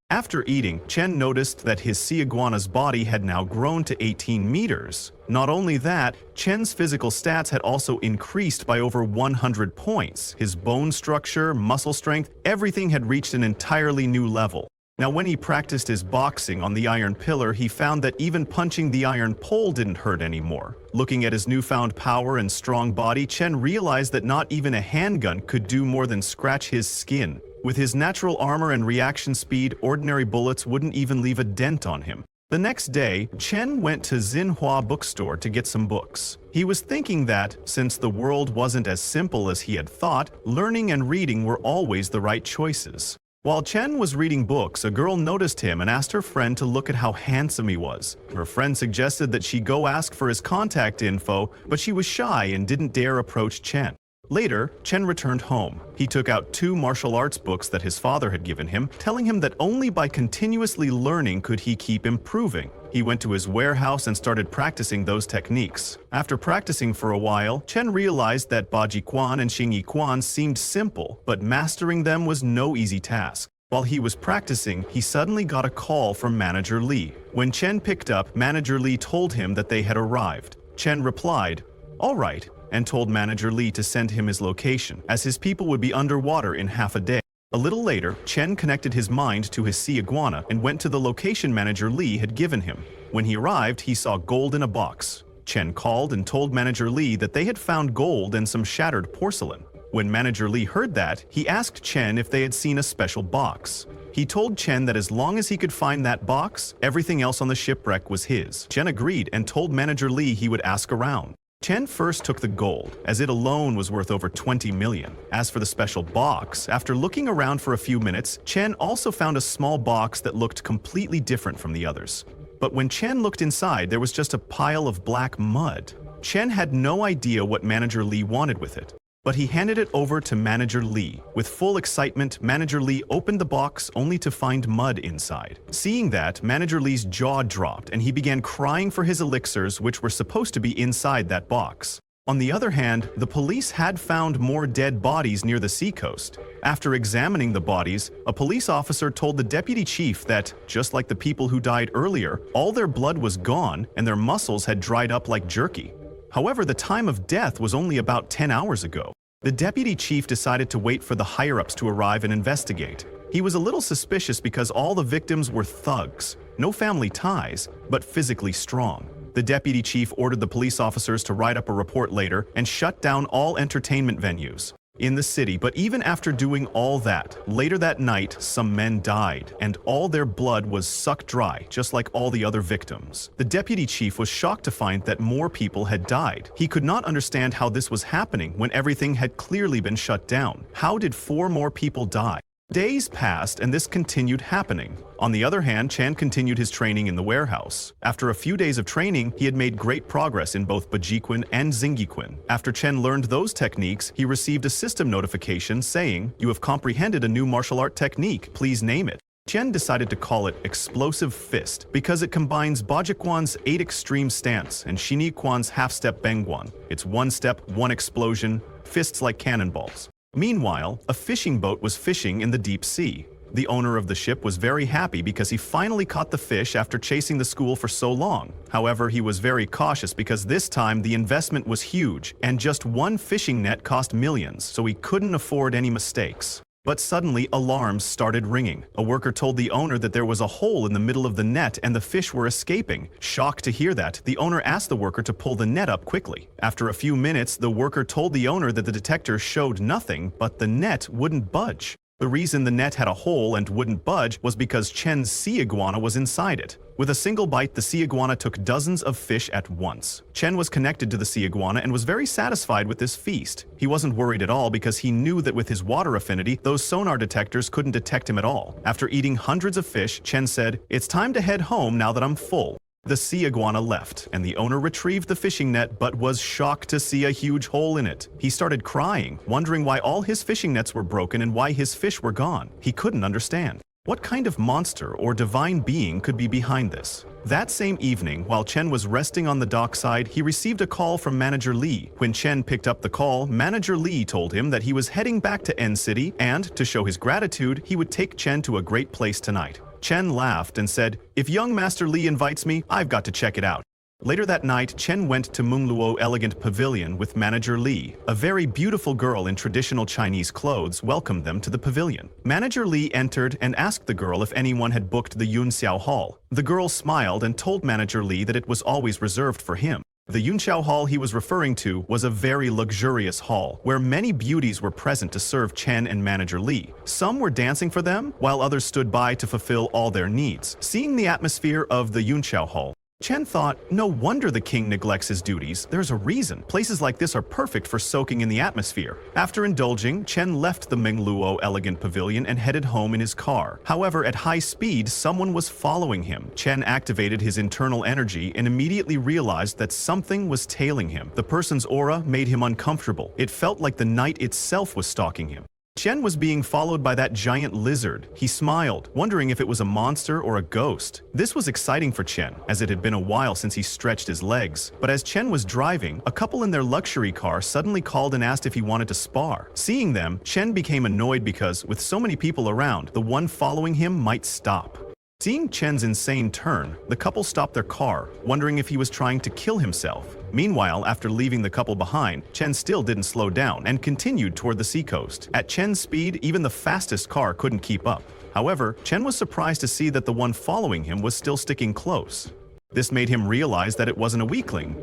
After eating, Chen noticed that his sea iguana's body had now grown to 18 meters. Not only that, Chen's physical stats had also increased by over 100 points. His bone structure, muscle strength, everything had reached an entirely new level. Now, when he practiced his boxing on the iron pillar, he found that even punching the iron pole didn't hurt anymore. Looking at his newfound power and strong body, Chen realized that not even a handgun could do more than scratch his skin. With his natural armor and reaction speed, ordinary bullets wouldn't even leave a dent on him. The next day, Chen went to Xinhua bookstore to get some books. He was thinking that, since the world wasn't as simple as he had thought, learning and reading were always the right choices. While Chen was reading books, a girl noticed him and asked her friend to look at how handsome he was. Her friend suggested that she go ask for his contact info, but she was shy and didn't dare approach Chen. Later, Chen returned home. He took out 2 martial arts books that his father had given him, telling him that only by continuously learning could he keep improving. He went to his warehouse and started practicing those techniques. After practicing for a while, Chen realized that Baji Quan and Xingyi Quan seemed simple, but mastering them was no easy task. While he was practicing, he suddenly got a call from Manager Li. When Chen picked up, Manager Li told him that they had arrived. Chen replied, "All right," and told Manager Li to send him his location, as his people would be underwater in half a day. A little later, Chen connected his mind to his sea iguana and went to the location Manager Li had given him. When he arrived, he saw gold in a box. Chen called and told Manager Li that they had found gold and some shattered porcelain. When Manager Li heard that, he asked Chen if they had seen a special box. He told Chen that as long as he could find that box, everything else on the shipwreck was his. Chen agreed and told Manager Li he would ask around. Chen first took the gold, as it alone was worth over 20 million. As for the special box, after looking around for a few minutes, Chen also found a small box that looked completely different from the others. But when Chen looked inside, there was just a pile of black mud. Chen had no idea what Manager Li wanted with it, but he handed it over to Manager Li. With full excitement, Manager Li opened the box only to find mud inside. Seeing that, Manager Li's jaw dropped and he began crying for his elixirs, which were supposed to be inside that box. On the other hand, the police had found more dead bodies near the seacoast. After examining the bodies, a police officer told the deputy chief that, just like the people who died earlier, all their blood was gone and their muscles had dried up like jerky. However, the time of death was only about 10 hours ago. The deputy chief decided to wait for the higher-ups to arrive and investigate. He was a little suspicious because all the victims were thugs, no family ties, but physically strong. The deputy chief ordered the police officers to write up a report later and shut down all entertainment venues in the city. But even after doing all that, later that night, some men died, and all their blood was sucked dry, just like all the other victims. The deputy chief was shocked to find that more people had died. He could not understand how this was happening when everything had clearly been shut down. How did 4 more people die? Days passed and this continued happening. On the other hand, Chen continued his training in the warehouse. After a few days of training, he had made great progress in both Bajiquin and Xingyiquin. After Chen learned those techniques, he received a system notification saying, "You have comprehended a new martial art technique, please name it." Chen decided to call it Explosive Fist because it combines Bajiquan's 8 extreme stance and Xingyiquan's half-step Bengguan. It's one step, one explosion, fists like cannonballs. Meanwhile, a fishing boat was fishing in the deep sea. The owner of the ship was very happy because he finally caught the fish after chasing the school for so long. However, he was very cautious because this time the investment was huge and just one fishing net cost millions, so he couldn't afford any mistakes. But suddenly, alarms started ringing. A worker told the owner that there was a hole in the middle of the net and the fish were escaping. Shocked to hear that, the owner asked the worker to pull the net up quickly. After a few minutes, the worker told the owner that the detector showed nothing, but the net wouldn't budge. The reason the net had a hole and wouldn't budge was because Chen's sea iguana was inside it. With a single bite, the sea iguana took dozens of fish at once. Chen was connected to the sea iguana and was very satisfied with this feast. He wasn't worried at all because he knew that with his water affinity, those sonar detectors couldn't detect him at all. After eating hundreds of fish, Chen said, "It's time to head home now that I'm full." The sea iguana left, and the owner retrieved the fishing net but was shocked to see a huge hole in it. He started crying, wondering why all his fishing nets were broken and why his fish were gone. He couldn't understand. What kind of monster or divine being could be behind this? That same evening, while Chen was resting on the dockside, he received a call from Manager Li. When Chen picked up the call, Manager Li told him that he was heading back to N City and, to show his gratitude, he would take Chen to a great place tonight. Chen laughed and said, "If young Master Li invites me, I've got to check it out." Later that night, Chen went to Mengluo Elegant Pavilion with Manager Li. A very beautiful girl in traditional Chinese clothes welcomed them to the pavilion. Manager Li entered and asked the girl if anyone had booked the Yunxiao Hall. The girl smiled and told Manager Li that it was always reserved for him. The Yunxiao Hall he was referring to was a very luxurious hall, where many beauties were present to serve Chen and Manager Li. Some were dancing for them, while others stood by to fulfill all their needs. Seeing the atmosphere of the Yunxiao Hall, Chen thought, no wonder the king neglects his duties. There's a reason. Places like this are perfect for soaking in the atmosphere. After indulging, Chen left the Mengluo Elegant Pavilion and headed home in his car. However, at high speed, someone was following him. Chen activated his internal energy and immediately realized that something was tailing him. The person's aura made him uncomfortable. It felt like the night itself was stalking him. Chen was being followed by that giant lizard. He smiled, wondering if it was a monster or a ghost. This was exciting for Chen, as it had been a while since he stretched his legs. But as Chen was driving, a couple in their luxury car suddenly called and asked if he wanted to spar. Seeing them, Chen became annoyed because, with so many people around, the one following him might stop. Seeing Chen's insane turn, the couple stopped their car, wondering if he was trying to kill himself. Meanwhile, after leaving the couple behind, Chen still didn't slow down and continued toward the seacoast. At Chen's speed, even the fastest car couldn't keep up. However, Chen was surprised to see that the one following him was still sticking close. This made him realize that it wasn't a weakling.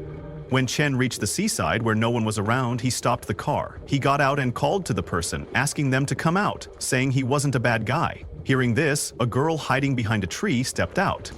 When Chen reached the seaside where no one was around, he stopped the car. He got out and called to the person, asking them to come out, saying he wasn't a bad guy. Hearing this, a girl hiding behind a tree stepped out.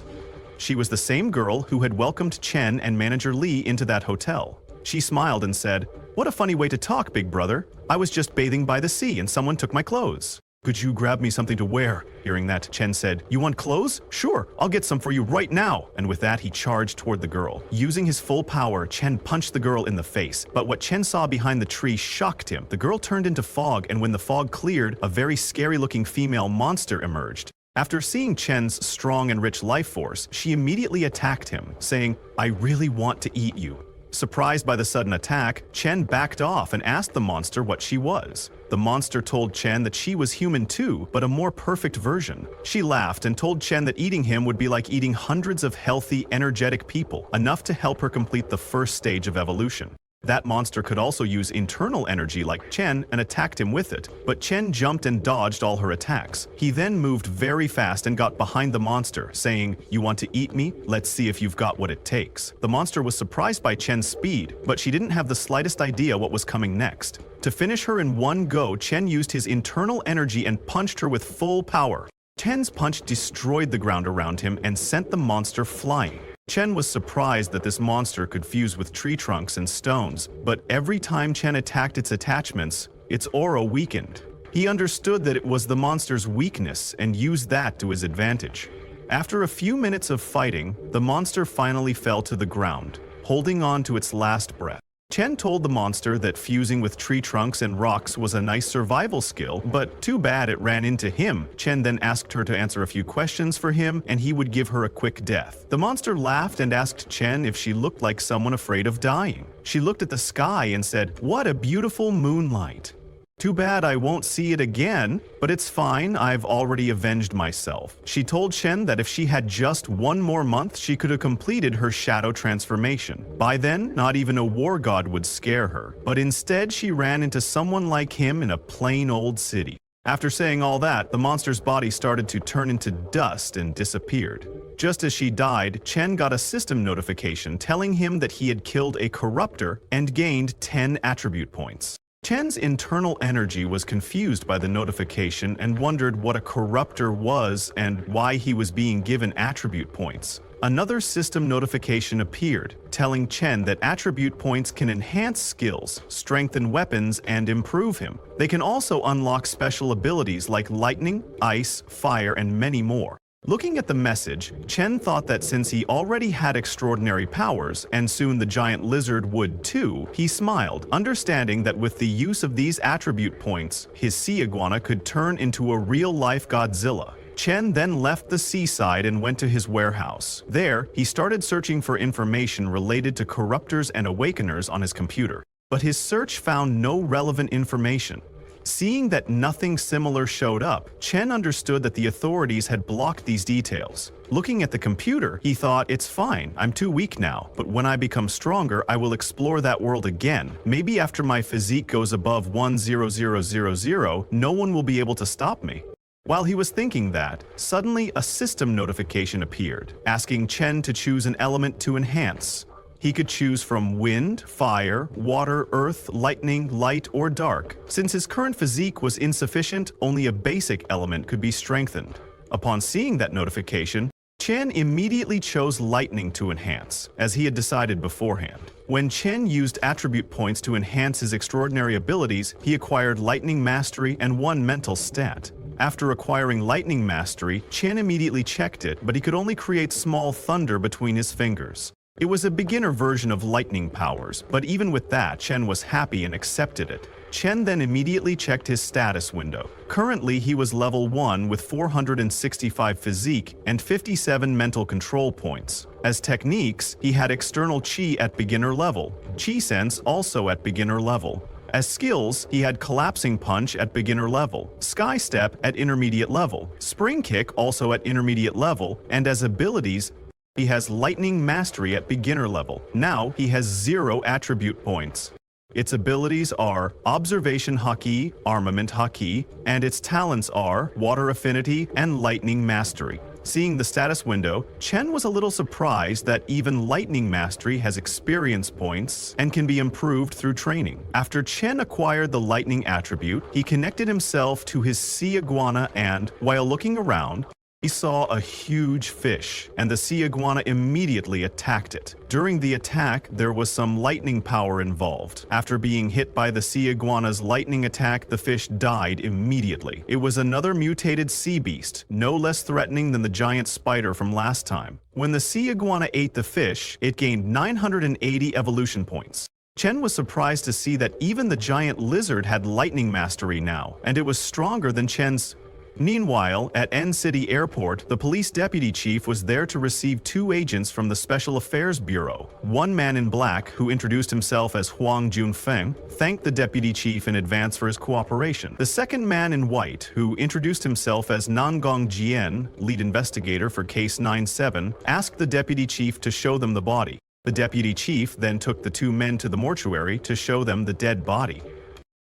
She was the same girl who had welcomed Chen and Manager Li into that hotel. She smiled and said, "What a funny way to talk, big brother. I was just bathing by the sea and someone took my clothes. Could you grab me something to wear?" Hearing that, Chen said, "You want clothes? Sure, I'll get some for you right now." And with that, he charged toward the girl. Using his full power, Chen punched the girl in the face. But what Chen saw behind the tree shocked him. The girl turned into fog, and when the fog cleared, a very scary-looking female monster emerged. After seeing Chen's strong and rich life force, she immediately attacked him, saying, "I really want to eat you." Surprised by the sudden attack, Chen backed off and asked the monster what she was. The monster told Chen that she was human too, but a more perfect version. She laughed and told Chen that eating him would be like eating hundreds of healthy, energetic people, enough to help her complete the first stage of evolution. That monster could also use internal energy like Chen and attacked him with it, but Chen jumped and dodged all her attacks. He then moved very fast and got behind the monster, saying, "You want to eat me? Let's see if you've got what it takes." The monster was surprised by Chen's speed, but she didn't have the slightest idea what was coming next. To finish her in one go, Chen used his internal energy and punched her with full power. Chen's punch destroyed the ground around him and sent the monster flying. Chen was surprised that this monster could fuse with tree trunks and stones, but every time Chen attacked its attachments, its aura weakened. He understood that it was the monster's weakness and used that to his advantage. After a few minutes of fighting, the monster finally fell to the ground, holding on to its last breath. Chen told the monster that fusing with tree trunks and rocks was a nice survival skill, but too bad it ran into him. Chen then asked her to answer a few questions for him, and he would give her a quick death. The monster laughed and asked Chen if she looked like someone afraid of dying. She looked at the sky and said, "What a beautiful moonlight. Too bad I won't see it again, but it's fine, I've already avenged myself." She told Chen that if she had just one more month, she could have completed her shadow transformation. By then, not even a war god would scare her, but instead she ran into someone like him in a plain old city. After saying all that, the monster's body started to turn into dust and disappeared. Just as she died, Chen got a system notification telling him that he had killed a corruptor and gained 10 attribute points. Chen's internal energy was confused by the notification and wondered what a corruptor was and why he was being given attribute points. Another system notification appeared, telling Chen that attribute points can enhance skills, strengthen weapons, and improve him. They can also unlock special abilities like lightning, ice, fire, and many more. Looking at the message, Chen thought that since he already had extraordinary powers, and soon the giant lizard would too, he smiled, understanding that with the use of these attribute points, his sea iguana could turn into a real-life Godzilla. Chen then left the seaside and went to his warehouse. There, he started searching for information related to corruptors and awakeners on his computer. But his search found no relevant information. Seeing that nothing similar showed up, Chen understood that the authorities had blocked these details. Looking at the computer, he thought, "It's fine, I'm too weak now, but when I become stronger, I will explore that world again. Maybe after my physique goes above 10000, no one will be able to stop me." While he was thinking that, suddenly a system notification appeared, asking Chen to choose an element to enhance. He could choose from wind, fire, water, earth, lightning, light, or dark. Since his current physique was insufficient, only a basic element could be strengthened. Upon seeing that notification, Chen immediately chose lightning to enhance, as he had decided beforehand. When Chen used attribute points to enhance his extraordinary abilities, he acquired lightning mastery and one mental stat. After acquiring lightning mastery, Chen immediately checked it, but he could only create small thunder between his fingers. It was a beginner version of lightning powers, but even with that, Chen was happy and accepted it. Chen then immediately checked his status window. Currently, he was level 1 with 465 physique and 57 mental control points. As techniques, he had external chi at beginner level, chi sense also at beginner level. As skills, he had collapsing punch at beginner level, sky step at intermediate level, spring kick also at intermediate level, and as abilities, he has lightning mastery at beginner level. Now he has 0 attribute points. Its abilities are observation haki, armament haki, and its talents are water affinity and lightning mastery. Seeing the status window, Chen was a little surprised that even lightning mastery has experience points and can be improved through training. After Chen acquired the lightning attribute, he connected himself to his sea iguana and, while looking around, he saw a huge fish, and the sea iguana immediately attacked it. During the attack, there was some lightning power involved. After being hit by the sea iguana's lightning attack, the fish died immediately. It was another mutated sea beast, no less threatening than the giant spider from last time. When the sea iguana ate the fish, it gained 980 evolution points. Chen was surprised to see that even the giant lizard had lightning mastery now, and it was stronger than Chen's. Meanwhile, at N City Airport, the police deputy chief was there to receive 2 agents from the Special Affairs Bureau. One man in black, who introduced himself as Huang Junfeng, thanked the deputy chief in advance for his cooperation. The second man in white, who introduced himself as Nangong Jian, lead investigator for Case 97, asked the deputy chief to show them the body. The deputy chief then took the 2 men to the mortuary to show them the dead body.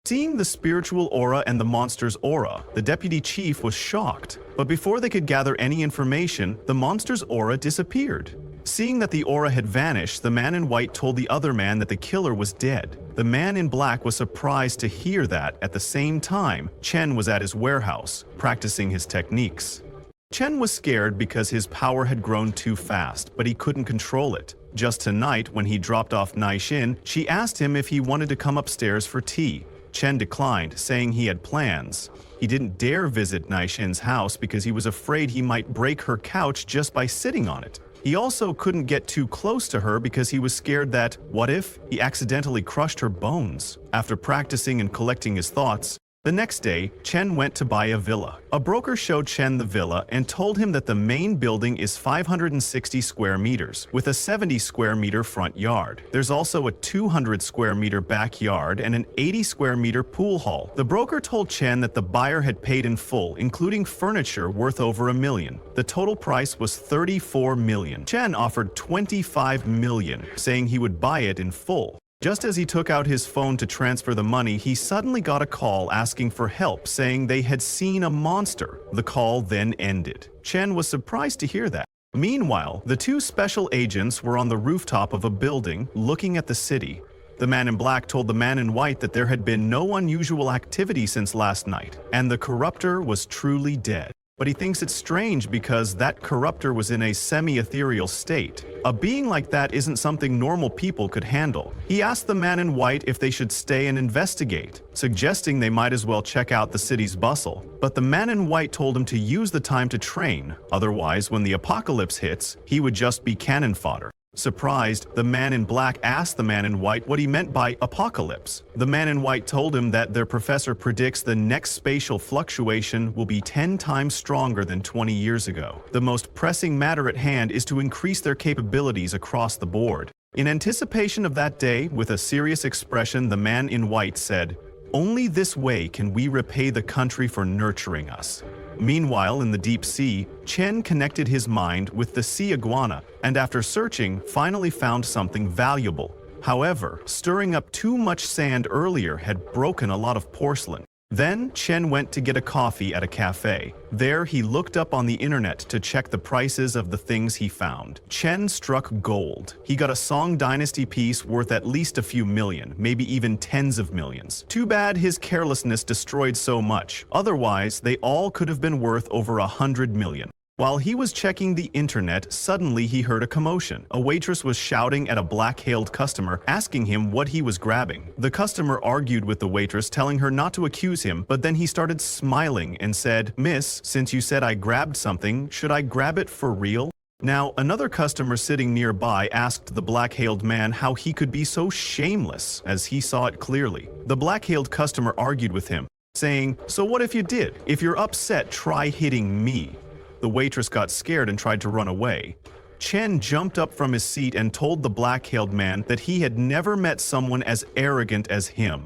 Seeing the spiritual aura and the monster's aura, the deputy chief was shocked. But before they could gather any information, the monster's aura disappeared. Seeing that the aura had vanished, the man in white told the other man that the killer was dead. The man in black was surprised to hear that. At the same time, Chen was at his warehouse, practicing his techniques. Chen was scared because his power had grown too fast, but he couldn't control it. Just tonight, when he dropped off Naixin, she asked him if he wanted to come upstairs for tea. Chen declined, saying he had plans. He didn't dare visit Naishin's house because he was afraid he might break her couch just by sitting on it. He also couldn't get too close to her because he was scared that, what if, he accidentally crushed her bones? After practicing and collecting his thoughts, the next day, Chen went to buy a villa. A broker showed Chen the villa and told him that the main building is 560 square meters, with a 70 square meter front yard. There's also a 200 square meter backyard and an 80 square meter pool hall. The broker told Chen that the buyer had paid in full, including furniture worth over $1 million. The total price was $34 million. Chen offered $25 million, saying he would buy it in full. Just as he took out his phone to transfer the money, he suddenly got a call asking for help, saying they had seen a monster. The call then ended. Chen was surprised to hear that. Meanwhile, the two special agents were on the rooftop of a building, looking at the city. The man in black told the man in white that there had been no unusual activity since last night, and the corruptor was truly dead. But he thinks it's strange because that corruptor was in a semi-ethereal state. A being like that isn't something normal people could handle. He asked the man in white if they should stay and investigate, suggesting they might as well check out the city's bustle. But the man in white told him to use the time to train, otherwise when the apocalypse hits, he would just be cannon fodder. Surprised, the man in black asked the man in white what he meant by apocalypse. The man in white told him that their professor predicts the next spatial fluctuation will be 10 times stronger than 20 years ago. The most pressing matter at hand is to increase their capabilities across the board. In anticipation of that day, with a serious expression, the man in white said, "Only this way can we repay the country for nurturing us." Meanwhile, in the deep sea, Chen connected his mind with the sea iguana, and after searching, finally found something valuable. However, stirring up too much sand earlier had broken a lot of porcelain. Then, Chen went to get a coffee at a cafe. There, he looked up on the internet to check the prices of the things he found. Chen struck gold. He got a Song Dynasty piece worth at least a few million, maybe even tens of millions. Too bad his carelessness destroyed so much. Otherwise, they all could have been worth over 100 million. While he was checking the internet, suddenly he heard a commotion. A waitress was shouting at a black-hailed customer, asking him what he was grabbing. The customer argued with the waitress, telling her not to accuse him, but then he started smiling and said, "Miss, since you said I grabbed something, should I grab it for real?" Now, another customer sitting nearby asked the black-hailed man how he could be so shameless, as he saw it clearly. The black-hailed customer argued with him, saying, "So what if you did? If you're upset, try hitting me." The waitress got scared and tried to run away. Chen jumped up from his seat and told the black-hailed man that he had never met someone as arrogant as him.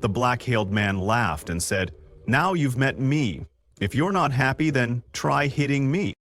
The black-hailed man laughed and said, "Now you've met me. If you're not happy, then try hitting me."